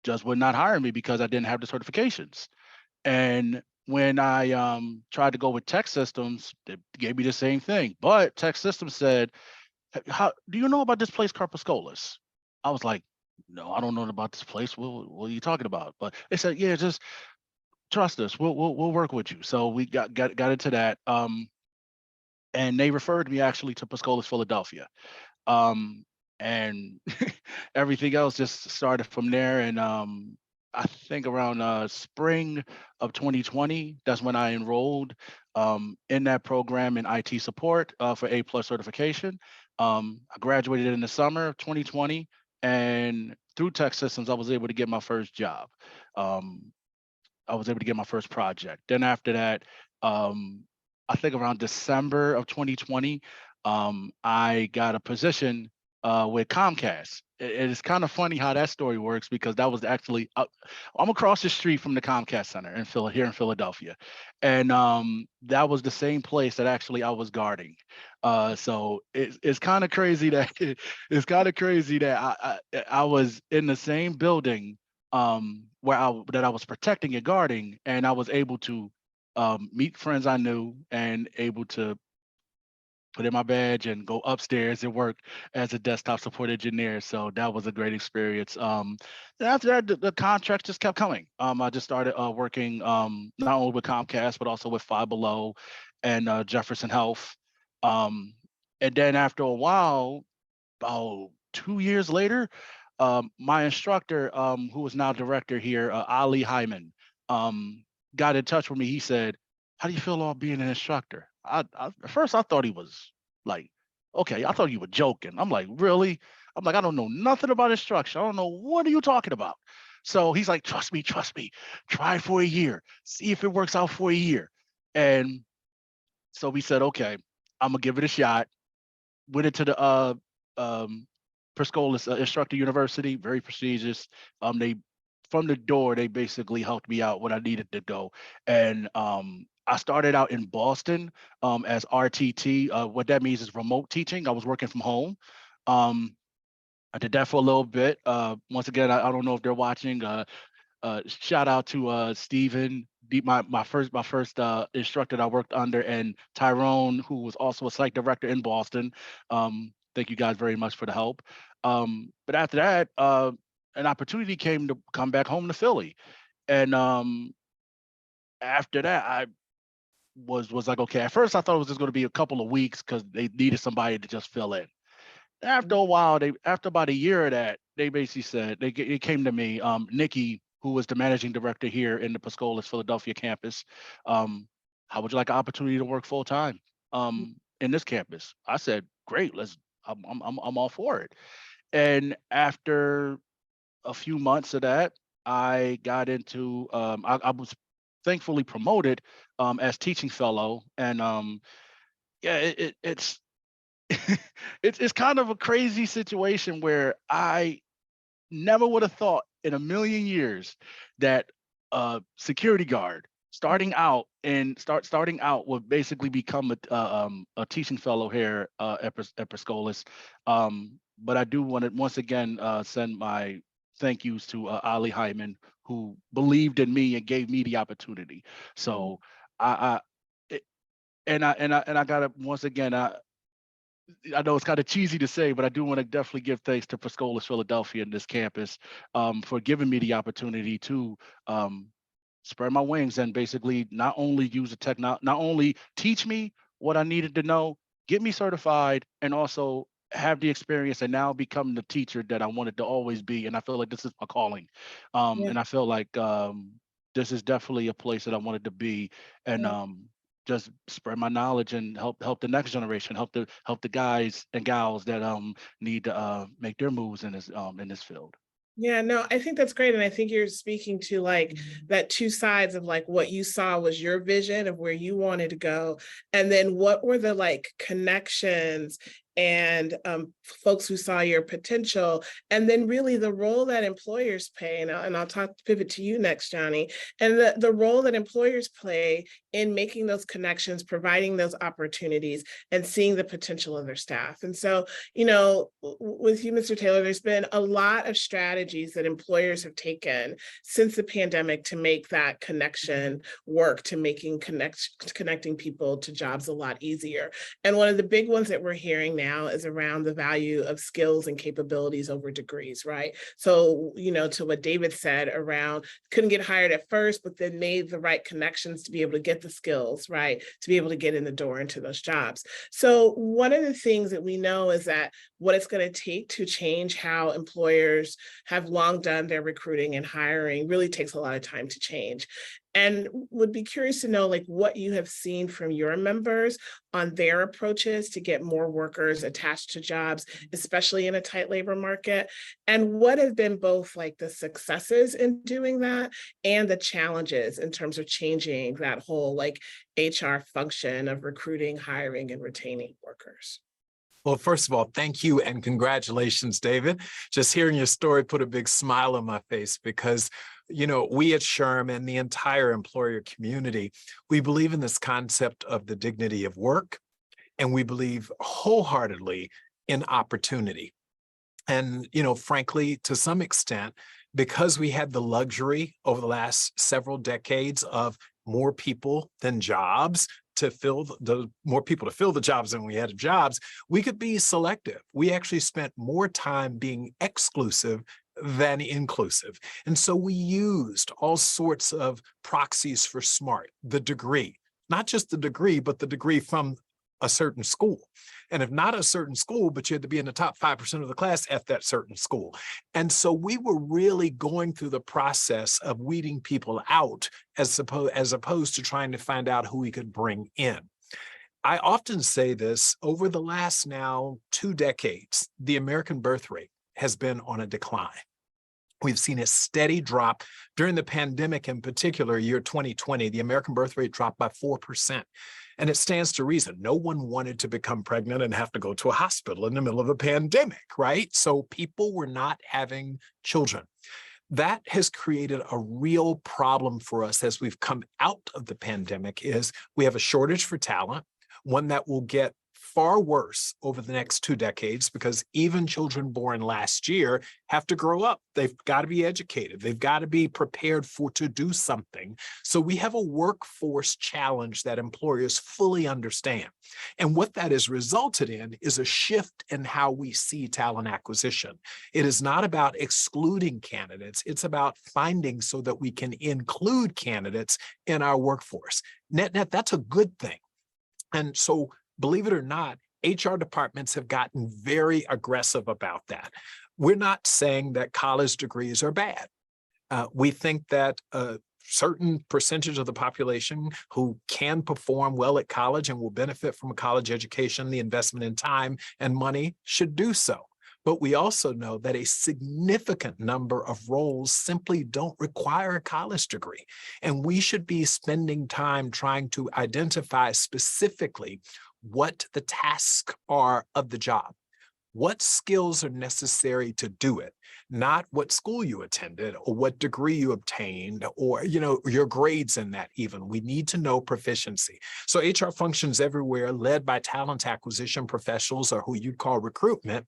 just would not hire me because I didn't have the certifications. And when I tried to go with tech systems, they gave me the same thing. But tech systems said, How do you know about this place, Carpuscolis?" I was like, "No, I don't know about this place. What are you talking about?" But they said, "Yeah, just trust us. We'll work with you." So we got into that. And they referred me actually to Pascolis, Philadelphia. Um, and everything else just started from there. And I think around spring of 2020, that's when I enrolled in that program in IT support for A+ certification. I graduated in the summer of 2020, and through Tech Systems, I was able to get my first job. Um, I was able to get my first project. Then after that, I think around December of 2020, I got a position with Comcast. It's kind of funny how that story works, because that was actually I'm across the street from the Comcast Center in here in Philadelphia, and that was the same place that actually I was guarding. So it's kind of crazy that it's kind of crazy that I was in the same building where that I was protecting and guarding, and I was able to meet friends I knew and able to put in my badge and go upstairs and work as a desktop support engineer. So that was a great experience. And after that, the contracts just kept coming. I just started working not only with Comcast, but also with Five Below and Jefferson Health. And then after a while, about 2 years later, my instructor, who is now director here, Ali Hyman, got in touch with me. He said, "How do you feel about being an instructor?" At first I thought he was like, okay, I thought you were joking. I'm like, really? I'm like, I don't know nothing about instruction. I don't know, what are you talking about? So he's like, trust me, try for a year, see if it works out for a year. And so we said, okay, I'm gonna give it a shot. went into the Perscolis Instructor University, very prestigious. They from the door, they basically helped me out when I needed to go. And I started out in Boston as RTT. What that means is remote teaching. I was working from home. I did that for a little bit. Once again, I don't know if they're watching. Shout out to Stephen, my first instructor that I worked under, and Tyrone, who was also a psych director in Boston. Thank you guys very much for the help. But after that, an opportunity came to come back home to Philly, and after that, I was like, okay. At first, I thought it was just going to be a couple of weeks because they needed somebody to just fill in. After a while, after about a year of that, they basically said it came to me, Nikki, who was the managing director here in the Perscolis Philadelphia campus. How would you like an opportunity to work full time in this campus? I said, great, I'm all for it. And after a few months of that, I got into I was thankfully promoted as teaching fellow, and yeah, it's it's kind of a crazy situation where I never would have thought in a million years that a security guard starting out would basically become a teaching fellow here at Perscolis. But I do want to once again send my thank yous to Ali Hyman, who believed in me and gave me the opportunity. So I gotta once again I know it's kind of cheesy to say, but I do want to definitely give thanks to Perscolis Philadelphia and this campus for giving me the opportunity to spread my wings and basically not only use the technology, not only teach me what I needed to know, get me certified, and also have the experience and now become the teacher that I wanted to always be. And I feel like this is my calling. And I feel like this is definitely a place that I wanted to be. And just spread my knowledge and help the next generation, help the guys and gals that need to make their moves in this field. Yeah, no, I think that's great. And I think you're speaking to like that two sides of like what you saw was your vision of where you wanted to go. And then what were the like connections and folks who saw your potential, and then really the role that employers play. And I'll pivot to you next, Johnny, and the role that employers play in making those connections, providing those opportunities, and seeing the potential of their staff. And so, you know, with you, Mr. Taylor, there's been a lot of strategies that employers have taken since the pandemic to make that connection work, to making connecting people to jobs a lot easier. And one of the big ones that we're hearing now is around the value of skills and capabilities over degrees, right? So, you know, to what David said around couldn't get hired at first, but then made the right connections to be able to get the skills, right? To be able to get in the door into those jobs. So one of the things that we know is that what it's going to take to change how employers have long done their recruiting and hiring really takes a lot of time to change. And would be curious to know like what you have seen from your members on their approaches to get more workers attached to jobs, especially in a tight labor market, and what have been both like the successes in doing that and the challenges in terms of changing that whole like HR function of recruiting, hiring, and retaining workers. Well, first of all, thank you and congratulations, David. Just hearing your story put a big smile on my face because, you know, we at SHRM and the entire employer community, we believe in this concept of the dignity of work, and we believe wholeheartedly in opportunity. And, you know, frankly, to some extent, because we had the luxury over the last several decades of more people than jobs, to fill more people to fill the jobs than we had jobs, we could be selective. We actually spent more time being exclusive than inclusive. And so we used all sorts of proxies for SMART, the degree, not just the degree, but the degree from a certain school. And if not a certain school, but you had to be in the top 5% of the class at that certain school. And so we were really going through the process of weeding people out as opposed to trying to find out who we could bring in. I often say this, over the last now 2 decades, the American birth rate has been on a decline. We've seen a steady drop during the pandemic, in particular, year 2020, the American birth rate dropped by 4%. And it stands to reason. No one wanted to become pregnant and have to go to a hospital in the middle of a pandemic, right? So people were not having children. That has created a real problem for us as we've come out of the pandemic. Is we have a shortage for talent, one that will get far worse over the next 2 decades, because even children born last year have to grow up. They've got to be educated. They've got to be prepared to do something. So we have a workforce challenge that employers fully understand. And what that has resulted in is a shift in how we see talent acquisition. It is not about excluding candidates. It's about finding so that we can include candidates in our workforce. Net, that's a good thing. And so, believe it or not, HR departments have gotten very aggressive about that. We're not saying that college degrees are bad. We think that a certain percentage of the population who can perform well at college and will benefit from a college education, the investment in time and money, should do so. But we also know that a significant number of roles simply don't require a college degree. And we should be spending time trying to identify specifically what the tasks are of the job. What skills are necessary to do it, not what school you attended or what degree you obtained or, your grades in that even. We need to know proficiency. So HR functions everywhere, led by talent acquisition professionals, or who you'd call recruitment,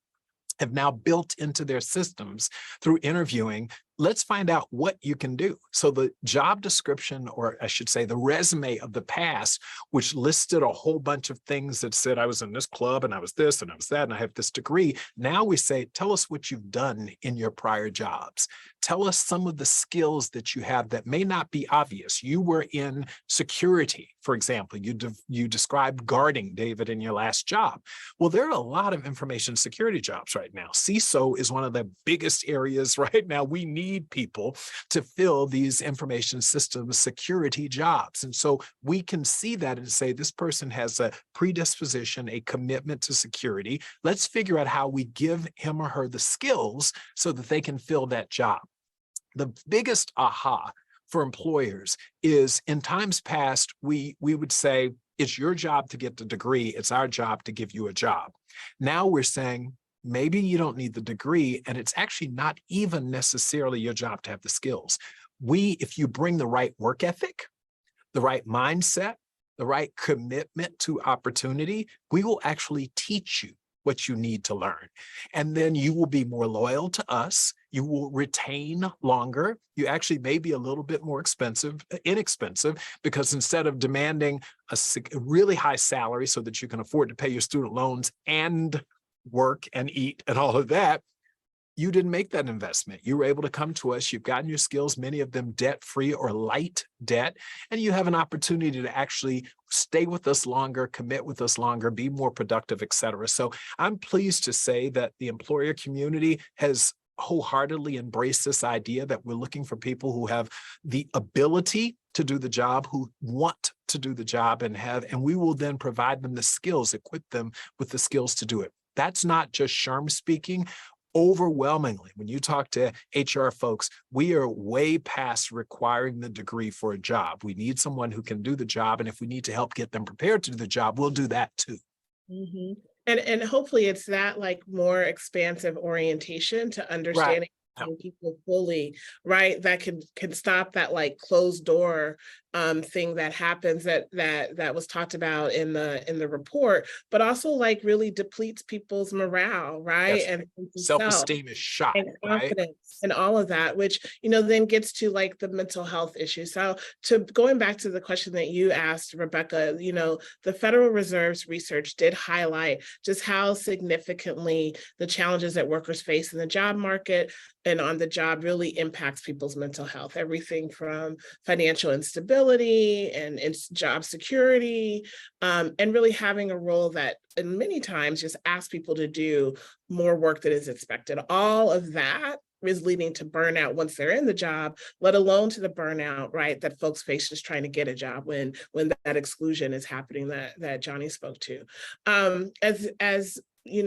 have now built into their systems through interviewing. Let's find out what you can do. So the job description, or I should say the resume of the past, which listed a whole bunch of things that said, I was in this club and I was this and I was that and I have this degree. Now we say, tell us what you've done in your prior jobs. Tell us some of the skills that you have that may not be obvious. You were in security, for example. You described guarding, David, in your last job. Well, there are a lot of information security jobs right now. CISO is one of the biggest areas right now. We need people to fill these information systems security jobs. And so we can see that and say, this person has a predisposition, a commitment to security. Let's figure out how we give him or her the skills so that they can fill that job. The biggest aha for employers is, in times past, we would say, it's your job to get the degree. It's our job to give you a job. Now we're saying, maybe you don't need the degree, and it's actually not even necessarily your job to have the skills. If you bring the right work ethic, the right mindset, the right commitment to opportunity, we will actually teach you what you need to learn. And then you will be more loyal to us. You will retain longer. You actually may be a little bit more inexpensive, because instead of demanding a really high salary so that you can afford to pay your student loans and work and eat and all of that, you didn't make that investment. You were able to come to us. You've gotten your skills, many of them debt-free or light debt, and you have an opportunity to actually stay with us longer, commit with us longer, be more productive, et cetera. So I'm pleased to say that the employer community has wholeheartedly embraced this idea that we're looking for people who have the ability to do the job, who want to do the job, and we will then provide them the skills, equip them with the skills to do it. That's not just SHRM speaking. Overwhelmingly, when you talk to HR folks, we are way past requiring the degree for a job. We need someone who can do the job. And if we need to help get them prepared to do the job, we'll do that too. Mm-hmm. And hopefully it's that more expansive orientation to understanding people fully, right? That can stop that closed door thing that happens that was talked about in the report, but also really depletes people's morale, right? Yes. And Self-esteem is shot, and confidence, right? and all of that, which then gets to the mental health issue. So going back to the question that you asked, Rebecca, the Federal Reserve's research did highlight just how significantly the challenges that workers face in the job market and on the job really impacts people's mental health. Everything from financial instability and job security, and really having a role that, and many times, just asks people to do more work than is expected. All of that is leading to burnout once they're in the job, let alone to the burnout, right, that folks face just trying to get a job when that exclusion is happening that Johnny spoke to. As we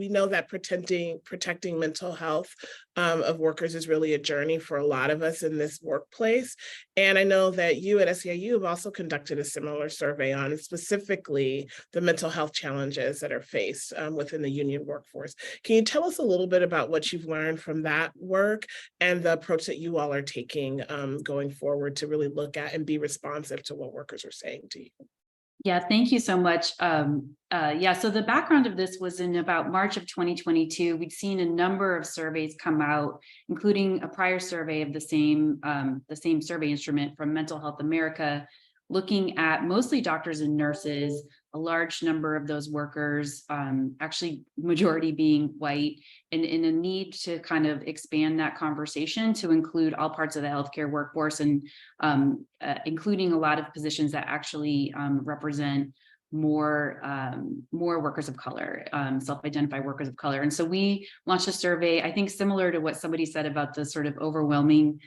know that protecting mental health of workers is really a journey for a lot of us in this workplace. And I know that you at SEIU have also conducted a similar survey on specifically the mental health challenges that are faced within the union workforce. Can you tell us a little bit about what you've learned from that work and the approach that you all are taking going forward to really look at and be responsive to what workers are saying to you? Yeah, thank you so much. So the background of this was in about March of 2022. We'd seen a number of surveys come out, including a prior survey of the same survey instrument from Mental Health America, looking at mostly doctors and nurses, a large number of those workers, actually majority being white, and in a need to kind of expand that conversation to include all parts of the healthcare workforce, and including a lot of positions that actually represent more workers of color, self-identified workers of color. And so we launched a survey, I think similar to what somebody said about the sort of overwhelming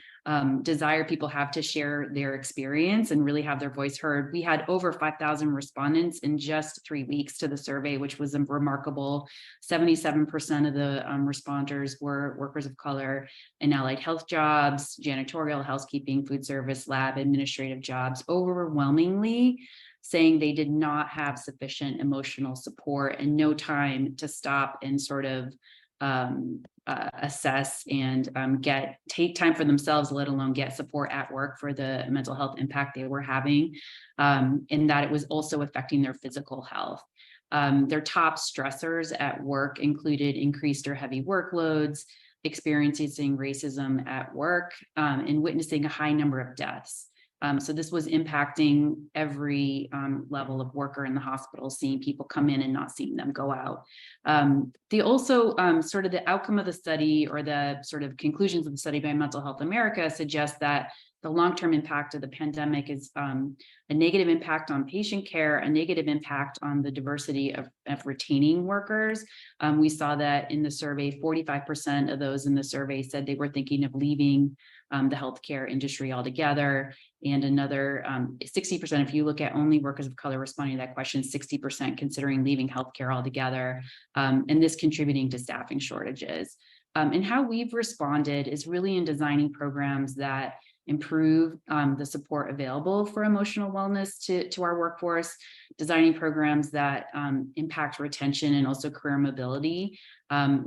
desire people have to share their experience and really have their voice heard. We had over 5,000 respondents in just 3 weeks to the survey, which was remarkable. 77% of the responders were workers of color in allied health jobs, janitorial, housekeeping, food service, lab, administrative jobs, overwhelmingly saying they did not have sufficient emotional support and no time to stop and sort of assess and take time for themselves, let alone get support at work for the mental health impact they were having, and that it was also affecting their physical health. Their top stressors at work included increased or heavy workloads, experiencing racism at work, and witnessing a high number of deaths. So this was impacting every level of worker in the hospital, seeing people come in and not seeing them go out. They also sort of the outcome of the study, or the sort of conclusions of the study by Mental Health America, suggest that the long-term impact of the pandemic is a negative impact on patient care, a negative impact on the diversity of retaining workers. We saw that in the survey, 45% of those in the survey said they were thinking of leaving the healthcare industry altogether. And another 60%, if you look at only workers of color responding to that question, 60% considering leaving healthcare altogether, and this contributing to staffing shortages. And how we've responded is really in designing programs that improve the support available for emotional wellness to our workforce, designing programs that impact retention and also career mobility.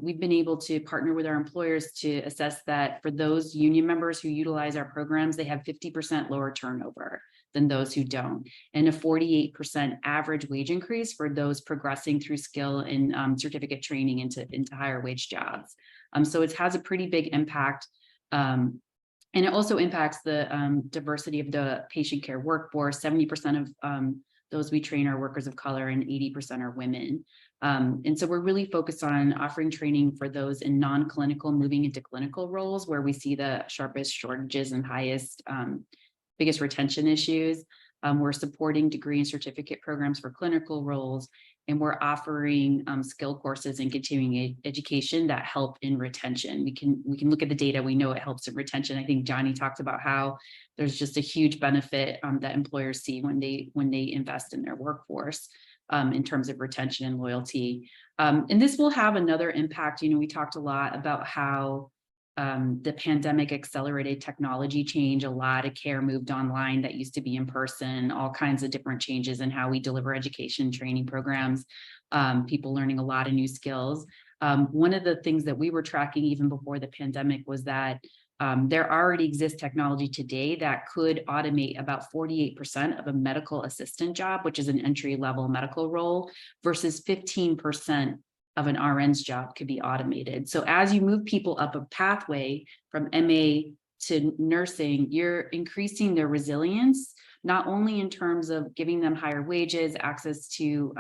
We've been able to partner with our employers to assess that for those union members who utilize our programs, they have 50% lower turnover than those who don't, and a 48% average wage increase for those progressing through skill and certificate training into higher wage jobs. So it has a pretty big impact. And it also impacts the diversity of the patient care workforce. 70% of those we train are workers of color and 80% are women. And so we're really focused on offering training for those in non-clinical moving into clinical roles, where we see the sharpest shortages and biggest retention issues. We're supporting degree and certificate programs for clinical roles, and we're offering skill courses and continuing education that help in retention. We can look at the data. We know it helps in retention. I think Johnny talked about how there's just a huge benefit that employers see when they invest in their workforce in terms of retention and loyalty. And this will have another impact. We talked a lot about how the pandemic accelerated technology change. A lot of care moved online that used to be in person, all kinds of different changes in how we deliver education training programs, people learning a lot of new skills. One of the things that we were tracking even before the pandemic was that there already exists technology today that could automate about 48% of a medical assistant job, which is an entry-level medical role, versus 15% of an RN's job could be automated. So as you move people up a pathway from MA to nursing, you're increasing their resilience, not only in terms of giving them higher wages, access to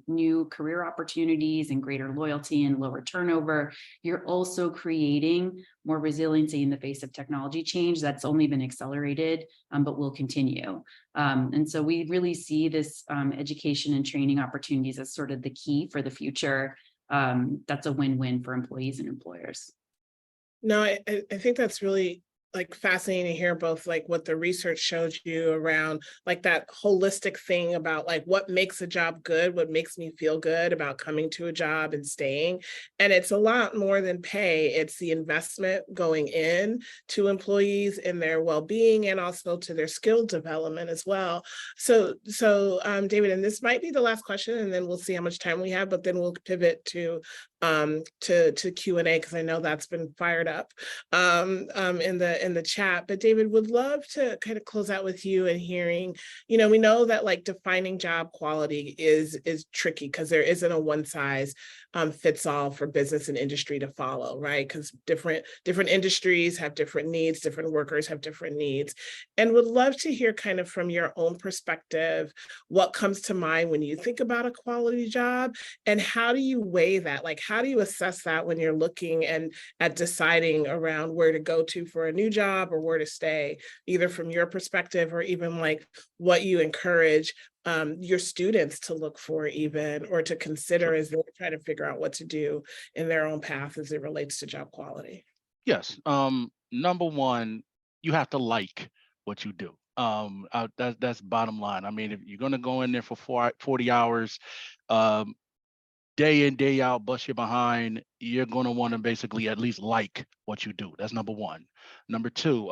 new career opportunities and greater loyalty and lower turnover, you're also creating more resiliency in the face of technology change that's only been accelerated, but will continue. And so we really see this education and training opportunities as sort of the key for the future. That's a win-win for employees and employers. No, I think that's really like fascinating to hear both like what the research showed you around like that holistic thing about like what makes a job good, what makes me feel good about coming to a job and staying. And it's a lot more than pay. It's the investment going in to employees in their well-being and also to their skill development as well. So David, and this might be the last question, and then we'll see how much time we have, but then we'll pivot to Q&A because I know that's been fired up in the chat. But David, would love to kind of close out with you and hearing, we know that like defining job quality is tricky because there isn't a one size fits all for business and industry to follow, right? Because different industries have different needs, different workers have different needs. And would love to hear kind of from your own perspective, what comes to mind when you think about a quality job, and how do you weigh that? Like, how do you assess that when you're looking and at deciding around where to go to for a new job or where to stay, either from your perspective or even like what you encourage your students to look for even, or to consider as they try to figure out what to do in their own path as it relates to job quality? Yes. Number one, you have to like what you do. That's bottom line. I mean, if you're going to go in there for 40 hours, day in, day out, bust your behind, you're going to want to basically at least like what you do. That's number one. Number two,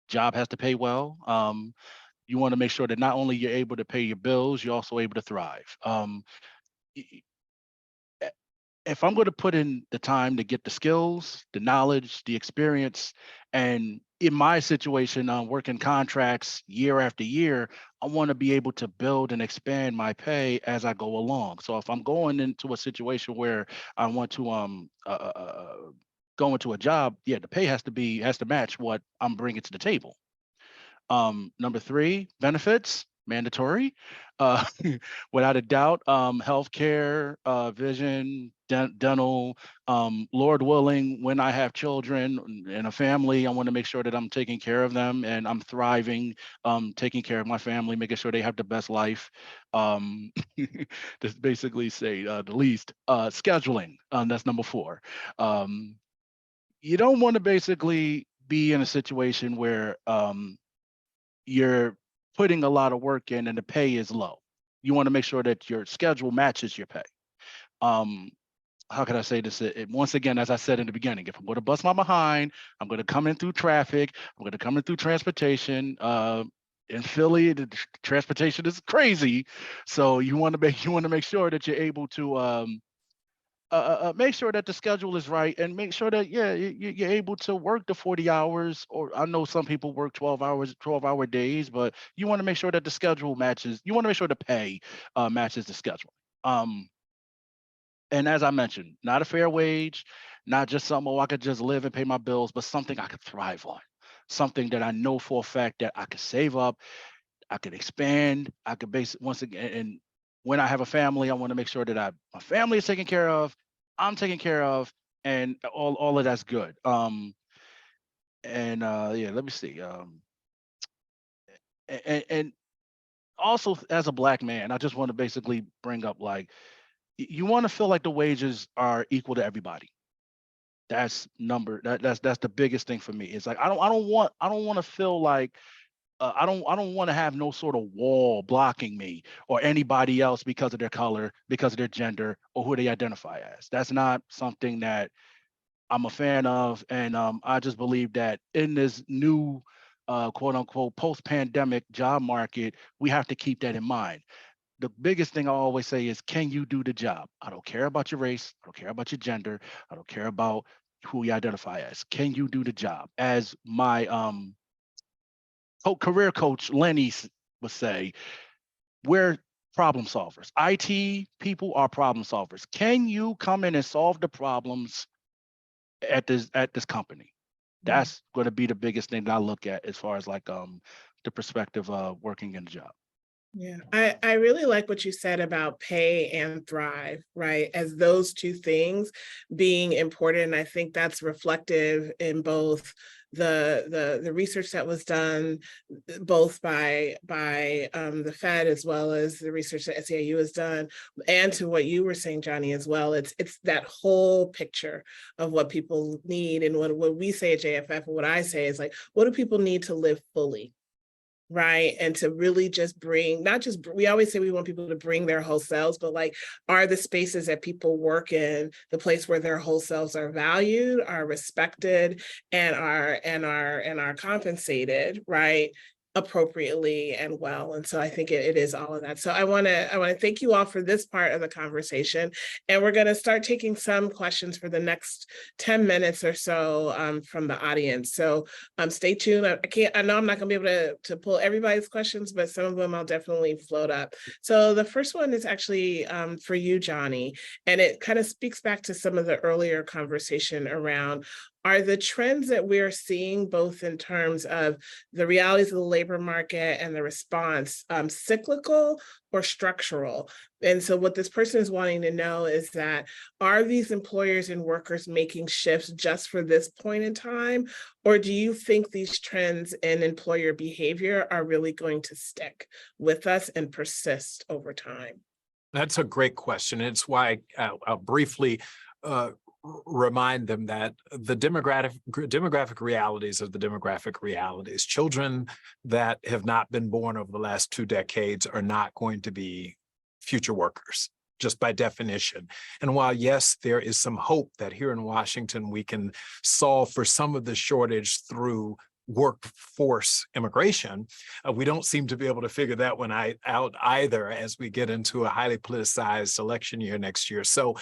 job has to pay well. You want to make sure that not only you're able to pay your bills, you're also able to thrive. If I'm going to put in the time to get the skills, the knowledge, the experience, and in my situation, working contracts year after year, I want to be able to build and expand my pay as I go along. So if I'm going into a situation where I want to go into a job, yeah, the pay has to match what I'm bringing to the table. Number three, benefits, mandatory. Uh, without a doubt, healthcare, vision, dental, Lord willing, when I have children and a family, I want to make sure that I'm taking care of them and I'm thriving, taking care of my family, making sure they have the best life. Just basically say the least. Scheduling, that's number four. You don't want to basically be in a situation where you're putting a lot of work in and the pay is low. You want to make sure that your schedule matches your pay. How can I say this? Once again, as I said in the beginning, if I'm going to bust my behind, I'm going to come in through traffic, I'm going to come in through transportation. In Philly, the transportation is crazy, so you want to make sure that you're able to make sure that the schedule is right and make sure that you're able to work the 40 hours, or I know some people work 12-hour days, but you want to make sure that the schedule matches. You want to make sure the pay matches the schedule. And as I mentioned, not a fair wage, not just something, I could just live and pay my bills, but something I could thrive on, something that I know for a fact that I could save up, I could expand, I could once again. And when I have a family, I want to make sure that my family is taken care of, I'm taken care of, and all of that's good. Yeah, let me see. And also as a Black man, I just want to basically bring up like you want to feel like the wages are equal to everybody. That's the biggest thing for me. It's like I don't want to feel like I don't want to have no sort of wall blocking me or anybody else because of their color, because of their gender, or who they identify as. That's not something that I'm a fan of, and I just believe that in this new quote unquote post-pandemic job market, we have to keep that in mind. The biggest thing I always say is, can you do the job? I don't care about your race. I don't care about your gender. I don't care about who you identify as. Can you do the job? As my career coach Lenny would say, we're problem solvers. IT people are problem solvers. Can you come in and solve the problems at this company? That's going to be the biggest thing that I look at as far as like the perspective of working in the job. Yeah, I really like what you said about pay and thrive, right? As those two things being important. And I think that's reflective in both the research that was done both by the Fed as well as the research that SEIU has done, and to what you were saying, Johnny, as well. It's that whole picture of what people need, and what we say at JFF, and what I say is like, what do people need to live fully? Right. And to really just bring, not just, we always say we want people to bring their whole selves, but like, are the spaces that people work in the place where their whole selves are valued, are respected, and are compensated, right, appropriately and well. And so I think it is all of that. So I want to thank you all for this part of the conversation, and we're going to start taking some questions for the next 10 minutes or so from the audience. So stay tuned. I know I'm not going to be able to pull everybody's questions, but some of them I'll definitely float up. So the first one is actually for you, Johnny, and it kind of speaks back to some of the earlier conversation around, are the trends that we're seeing, both in terms of the realities of the labor market and the response, cyclical or structural? And so what this person is wanting to know is that, are these employers and workers making shifts just for this point in time? Or do you think these trends in employer behavior are really going to stick with us and persist over time? That's a great question. It's why I'll briefly remind them that the demographic realities of the demographic realities. Children that have not been born over the last 2 decades are not going to be future workers, just by definition. And while, yes, there is some hope that here in Washington we can solve for some of the shortage through workforce immigration, we don't seem to be able to figure that one out either as we get into a highly politicized election year next year. So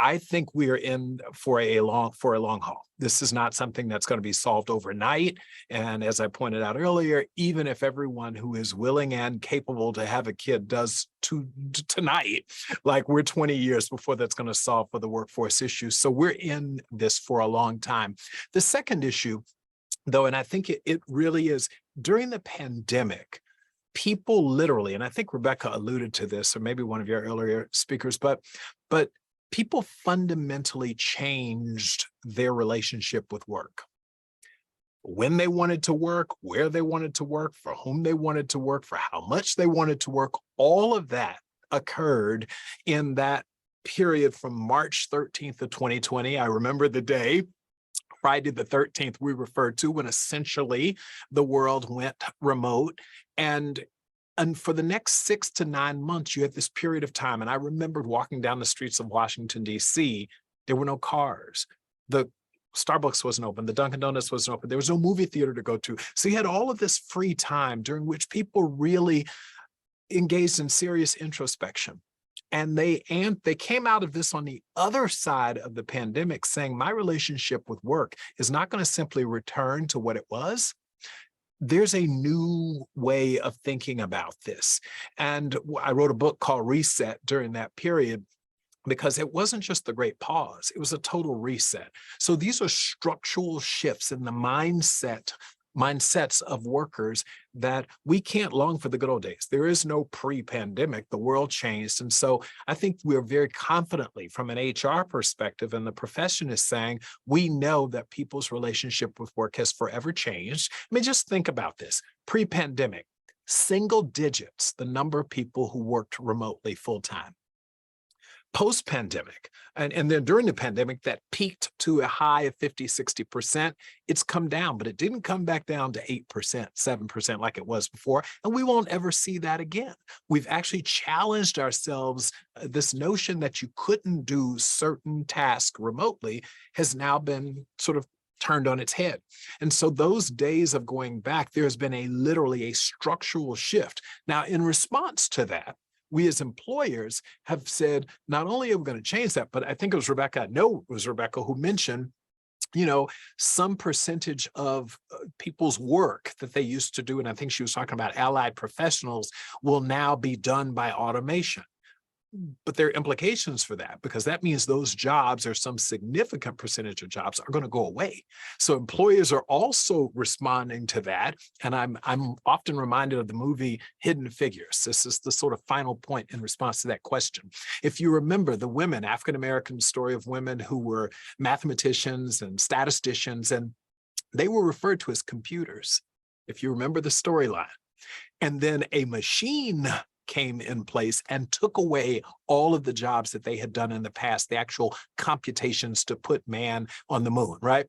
I think we are in for a long haul. This is not something that's going to be solved overnight. And as I pointed out earlier, even if everyone who is willing and capable to have a kid does tonight, like, we're 20 years before that's going to solve for the workforce issue. So we're in this for a long time. The second issue, though, and I think it really is, during the pandemic, people literally, and I think Rebecca alluded to this, or maybe one of your earlier speakers, but people fundamentally changed their relationship with work. When they wanted to work, where they wanted to work, for whom they wanted to work, for how much they wanted to work, all of that occurred in that period from March 13th of 2020. I remember the day, Friday the 13th, we referred to, when essentially the world went remote. And for the next 6 to 9 months, you had this period of time. And I remembered walking down the streets of Washington, D.C., there were no cars. The Starbucks wasn't open. The Dunkin' Donuts wasn't open. There was no movie theater to go to. So you had all of this free time during which people really engaged in serious introspection. And they came out of this on the other side of the pandemic saying, my relationship with work is not going to simply return to what it was. There's a new way of thinking about this. And I wrote a book called Reset during that period, because it wasn't just the great pause, it was a total reset. So these are structural shifts in the mindsets of workers that we can't long for the good old days. There is no pre-pandemic, the world changed. And so I think we're very confidently, from an HR perspective, and the profession is saying, we know that people's relationship with work has forever changed. I mean, just think about this. Pre-pandemic, single digits, the number of people who worked remotely full-time. Post-pandemic, and then during the pandemic, that peaked to a high of 50, 60%. It's come down, but it didn't come back down to 8%, 7% like it was before. And we won't ever see that again. We've actually challenged ourselves. This notion that you couldn't do certain tasks remotely has now been sort of turned on its head. And so those days of going back, there's been literally a structural shift. Now, in response to that, we as employers have said, not only are we going to change that, but I think it was Rebecca, who mentioned, some percentage of people's work that they used to do, and I think she was talking about allied professionals, will now be done by automation. But there are implications for that, because that means those jobs, or some significant percentage of jobs, are going to go away. So employers are also responding to that. And I'm often reminded of the movie Hidden Figures. This is the sort of final point in response to that question. If you remember the women, African-American story of women who were mathematicians and statisticians, and they were referred to as computers, if you remember the storyline. And then a machine came in place and took away all of the jobs that they had done in the past, the actual computations to put man on the moon, right?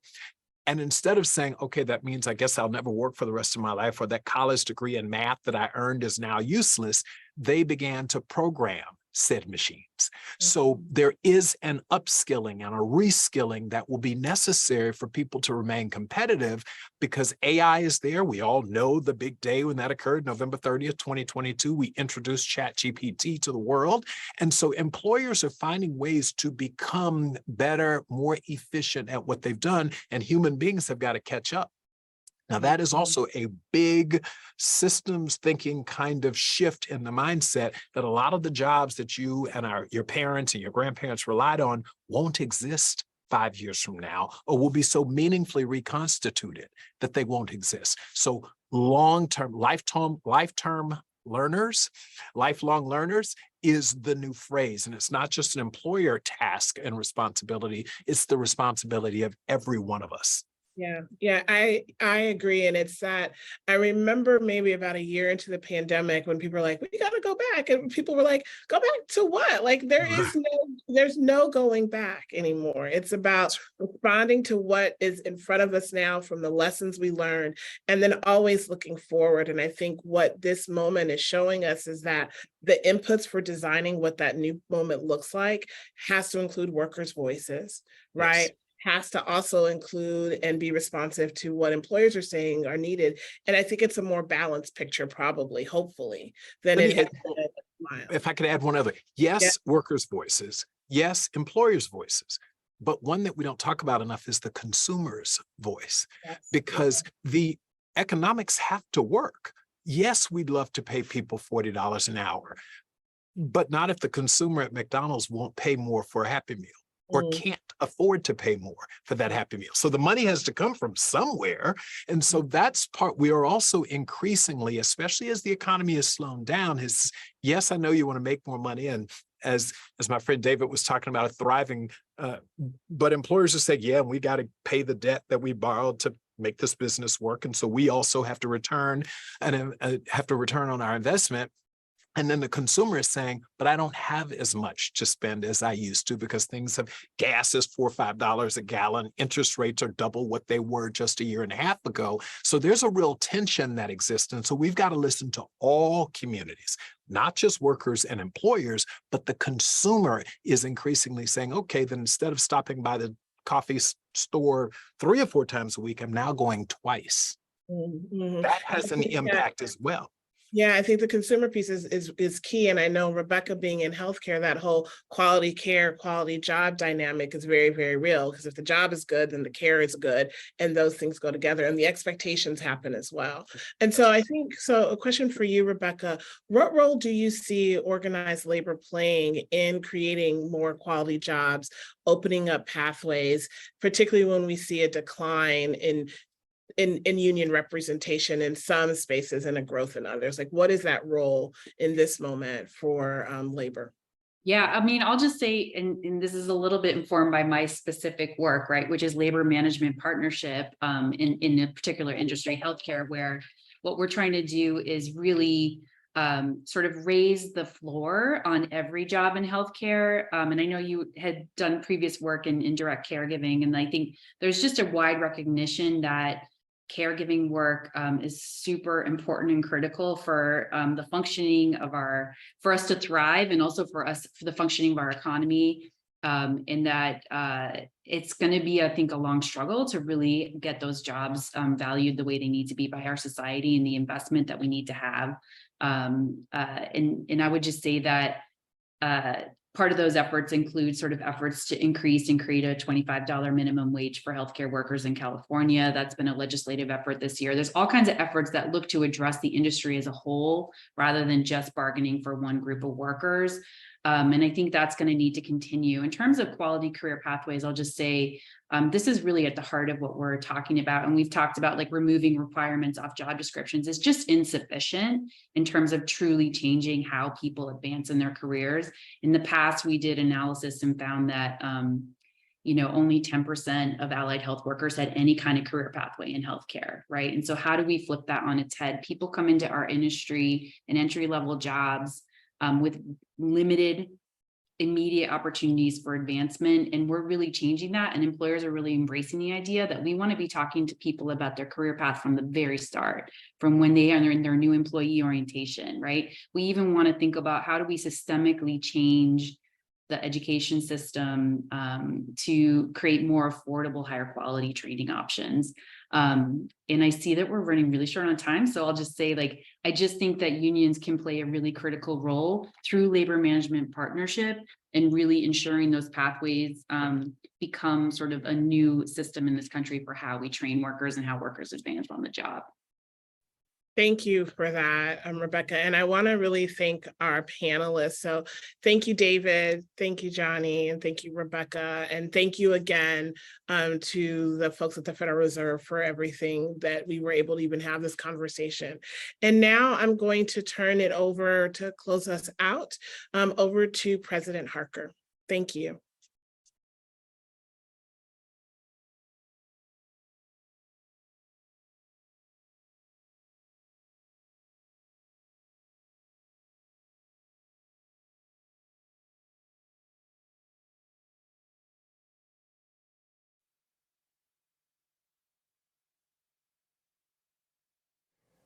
And instead of saying, okay, that means I guess I'll never work for the rest of my life, or that college degree in math that I earned is now useless, they began to program said machines. So there is an upskilling and a reskilling that will be necessary for people to remain competitive, because AI is there. We all know the big day when that occurred, November 30th, 2022, we introduced ChatGPT to the world. And so employers are finding ways to become better, more efficient at what they've done, and human beings have got to catch up. Now, that is also a big systems thinking kind of shift in the mindset, that a lot of the jobs that you and your parents and your grandparents relied on won't exist 5 years from now, or will be so meaningfully reconstituted that they won't exist. So long-term, lifelong learners is the new phrase. And it's not just an employer task and responsibility, it's the responsibility of every one of us. Yeah, I agree. And it's that I remember maybe about a year into the pandemic when people were like, we got to go back. And people were like, go back to what? Like there's no going back anymore. It's about responding to what is in front of us now from the lessons we learned, and then always looking forward. And I think what this moment is showing us is that the inputs for designing what that new moment looks like has to include workers' voices, right? Yes. Has to also include and be responsive to what employers are saying are needed. And I think it's a more balanced picture, probably, hopefully, than it has been. If I could add one other, yes, workers' voices, yes, employers' voices, but one that we don't talk about enough is the consumer's voice, because the economics have to work. Yes, we'd love to pay people $40 an hour, but not if the consumer at McDonald's won't pay more for a Happy Meal, or can't afford to pay more for that Happy Meal. So the money has to come from somewhere. And so that's part, we are also increasingly, especially as the economy is slowing down, is, yes, I know you want to make more money. And as my friend David was talking about, a thriving, but employers are saying, yeah, we got to pay the debt that we borrowed to make this business work. And so we also have to return on our investment. And then the consumer is saying, but I don't have as much to spend as I used to, because gas is $4 or $5 a gallon. Interest rates are double what they were just a year and a half ago. So there's a real tension that exists. And so we've got to listen to all communities, not just workers and employers, but the consumer is increasingly saying, okay, then instead of stopping by the coffee store 3 or 4 times a week, I'm now going twice. Mm-hmm. That has an impact as well. Yeah, I think the consumer piece is key. And I know, Rebecca, being in healthcare, that whole quality care, quality job dynamic is very, very real, because if the job is good, then the care is good, and those things go together, and the expectations happen as well. And so I think, so a question for you, Rebecca, what role do you see organized labor playing in creating more quality jobs, opening up pathways, particularly when we see a decline in union representation in some spaces and a growth in others? Like, what is that role in this moment for labor? Yeah, I mean, I'll just say, and this is a little bit informed by my specific work, right, which is labor management partnership in a particular industry, healthcare, where what we're trying to do is really sort of raise the floor on every job in healthcare. And I know you had done previous work in direct caregiving, and I think there's just a wide recognition that caregiving work is super important and critical for the functioning of for us to thrive, and also for the functioning of our economy. In that it's going to be, I think, a long struggle to really get those jobs valued the way they need to be by our society, and the investment that we need to have. And I would just say that part of those efforts include sort of efforts to increase and create a $25 minimum wage for healthcare workers in California. That's been a legislative effort this year. There's all kinds of efforts that look to address the industry as a whole, rather than just bargaining for one group of workers. And I think that's going to need to continue. In terms of quality career pathways, I'll just say this is really at the heart of what we're talking about. And we've talked about, like, removing requirements off job descriptions is just insufficient in terms of truly changing how people advance in their careers. In the past, we did analysis and found that only 10% of allied health workers had any kind of career pathway in healthcare, right? And so how do we flip that on its head? People come into our industry in entry-level jobs with limited immediate opportunities for advancement, and we're really changing that, and employers are really embracing the idea that we want to be talking to people about their career path from the very start, from when they are in their new employee orientation, right? We even want to think about how do we systemically change the education system to create more affordable, higher quality training options. And I see that we're running really short on time. So I'll just say, like, I just think that unions can play a really critical role through labor management partnership and really ensuring those pathways become sort of a new system in this country for how we train workers and how workers advance on the job. Thank you for that, Rebecca. And I want to really thank our panelists. So thank you, David. Thank you, Johnny. And thank you, Rebecca. And thank you again to the folks at the Federal Reserve for everything that we were able to even have this conversation. And now I'm going to turn it over to close us out, over to President Harker. Thank you.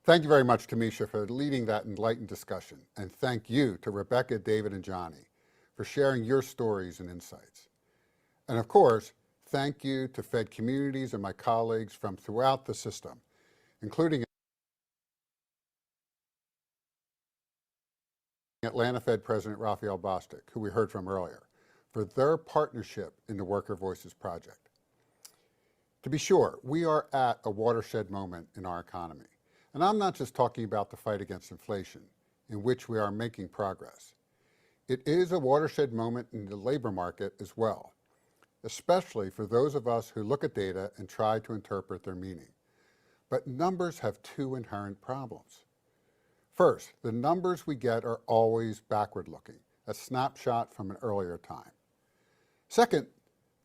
Thank you very much, Tamisha, for leading that enlightened discussion. And thank you to Rebecca, David, and Johnny for sharing your stories and insights. And of course, thank you to Fed Communities and my colleagues from throughout the system, including Atlanta Fed President Raphael Bostic, who we heard from earlier, for their partnership in the Worker Voices Project. To be sure, we are at a watershed moment in our economy. And I'm not just talking about the fight against inflation, in which we are making progress. It is a watershed moment in the labor market as well, especially for those of us who look at data and try to interpret their meaning. But numbers have two inherent problems. First, the numbers we get are always backward-looking, a snapshot from an earlier time. Second,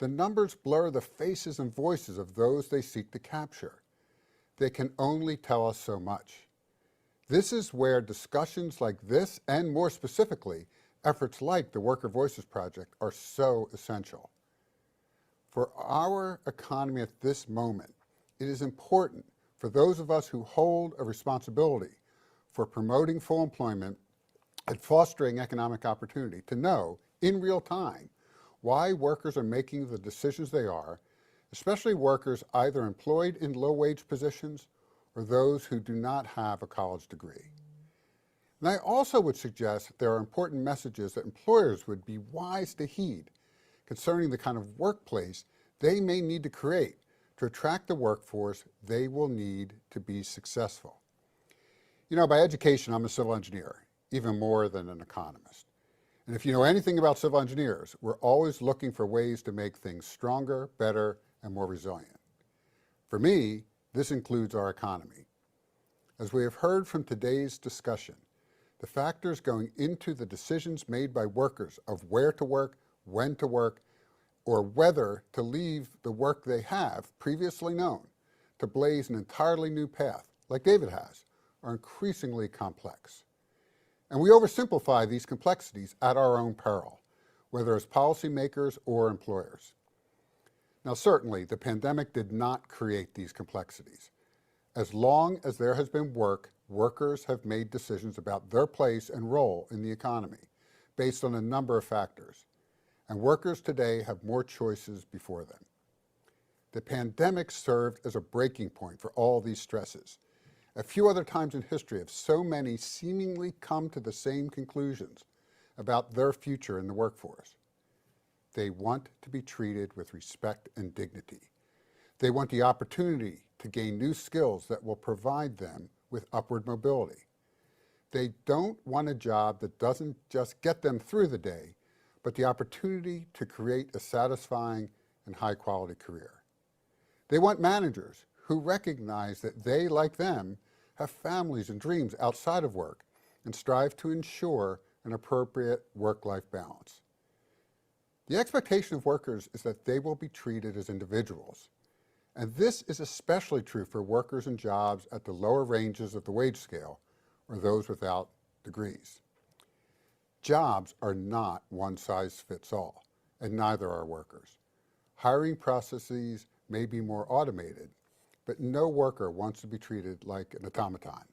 the numbers blur the faces and voices of those they seek to capture. They can only tell us so much. This is where discussions like this, and more specifically, efforts like the Worker Voices Project, are so essential. For our economy at this moment, it is important for those of us who hold a responsibility for promoting full employment and fostering economic opportunity to know in real time why workers are making the decisions they are, especially workers either employed in low-wage positions or those who do not have a college degree. And I also would suggest that there are important messages that employers would be wise to heed concerning the kind of workplace they may need to create to attract the workforce they will need to be successful. You know, by education, I'm a civil engineer, even more than an economist. And if you know anything about civil engineers, we're always looking for ways to make things stronger, better, and more resilient. For me, this includes our economy. As we have heard from today's discussion, the factors going into the decisions made by workers of where to work, when to work, or whether to leave the work they have previously known to blaze an entirely new path, like David has, are increasingly complex. And we oversimplify these complexities at our own peril, whether as policymakers or employers. Now, certainly, the pandemic did not create these complexities. As long as there has been work, workers have made decisions about their place and role in the economy based on a number of factors, and workers today have more choices before them. The pandemic served as a breaking point for all these stresses. A few other times in history have so many seemingly come to the same conclusions about their future in the workforce. They want to be treated with respect and dignity. They want the opportunity to gain new skills that will provide them with upward mobility. They don't want a job that doesn't just get them through the day, but the opportunity to create a satisfying and high-quality career. They want managers who recognize that they, like them, have families and dreams outside of work and strive to ensure an appropriate work-life balance. The expectation of workers is that they will be treated as individuals. And this is especially true for workers in jobs at the lower ranges of the wage scale or those without degrees. Jobs are not one size fits all, and neither are workers. Hiring processes may be more automated, but no worker wants to be treated like an automaton.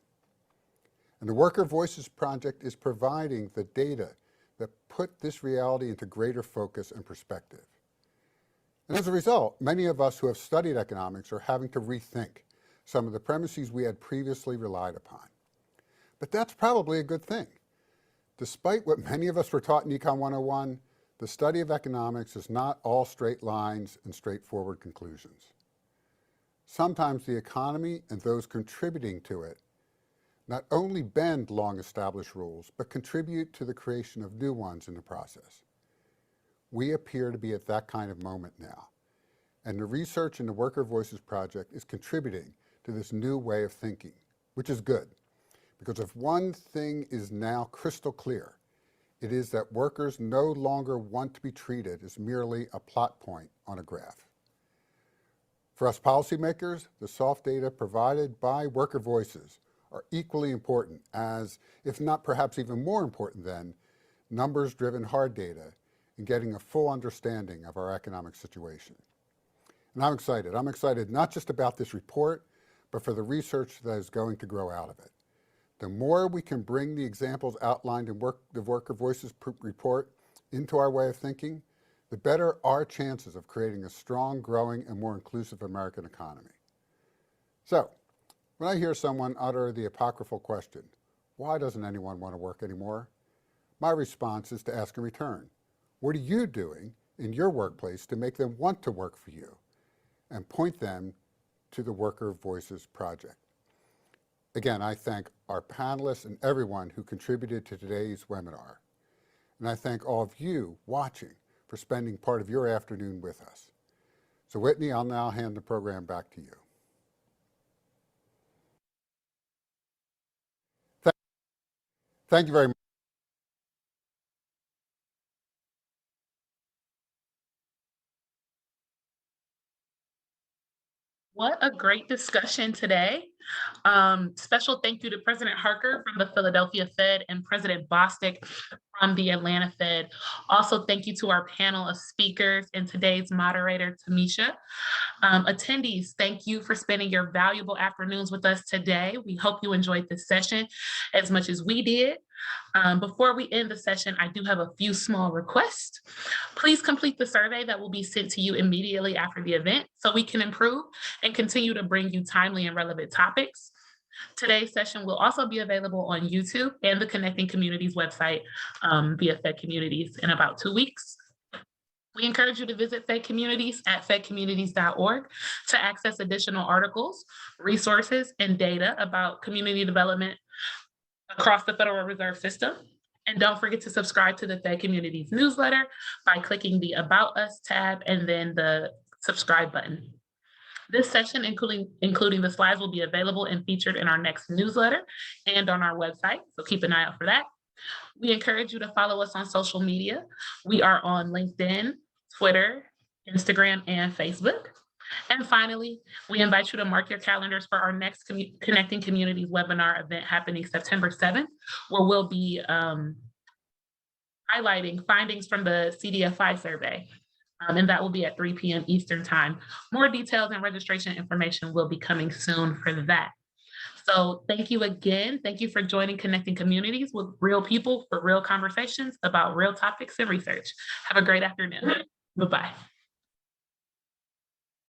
And the Worker Voices Project is providing the data that put this reality into greater focus and perspective. And as a result, many of us who have studied economics are having to rethink some of the premises we had previously relied upon. But that's probably a good thing. Despite what many of us were taught in Econ 101, the study of economics is not all straight lines and straightforward conclusions. Sometimes the economy and those contributing to it not only bend long-established rules, but contribute to the creation of new ones in the process. We appear to be at that kind of moment now, and the research in the Worker Voices Project is contributing to this new way of thinking, which is good, because if one thing is now crystal clear, it is that workers no longer want to be treated as merely a plot point on a graph. For us policymakers, the soft data provided by Worker Voices are equally important as, if not perhaps even more important than, numbers-driven hard data in getting a full understanding of our economic situation. And I'm excited. I'm excited not just about this report, but for the research that is going to grow out of it. The more we can bring the examples outlined in the Worker Voices report into our way of thinking, the better our chances of creating a strong, growing, and more inclusive American economy. So, when I hear someone utter the apocryphal question, why doesn't anyone want to work anymore? My response is to ask in return, what are you doing in your workplace to make them want to work for you? And point them to the Worker Voices Project. Again, I thank our panelists and everyone who contributed to today's webinar. And I thank all of you watching for spending part of your afternoon with us. So Whitney, I'll now hand the program back to you. Thank you very much. What a great discussion today. Special thank you to President Harker from the Philadelphia Fed and President Bostic from the Atlanta Fed. Also, thank you to our panel of speakers and today's moderator, Tamisha. Attendees, thank you for spending your valuable afternoons with us today. We hope you enjoyed this session as much as we did. Before we end the session, I do have a few small requests. Please complete the survey that will be sent to you immediately after the event so we can improve and continue to bring you timely and relevant topics. Today's session will also be available on YouTube and the Connecting Communities website via Fed Communities in about 2 weeks. We encourage you to visit Fed Communities at fedcommunities.org to access additional articles, resources, and data about community development across the Federal Reserve System. And don't forget to subscribe to the Fed Communities newsletter by clicking the About Us tab and then the subscribe button. This session, including the slides, will be available and featured in our next newsletter and on our website, so keep an eye out for that. We encourage you to follow us on social media. We are on LinkedIn, Twitter, Instagram, and Facebook. And finally, we invite you to mark your calendars for our next Connecting Communities webinar event happening September 7th, where we'll be highlighting findings from the CDFI survey. And that will be at 3 p.m. Eastern time. More details and registration information will be coming soon for that. So thank you again. Thank you for joining Connecting Communities with real people for real conversations about real topics and research. Have a great afternoon. Bye-bye.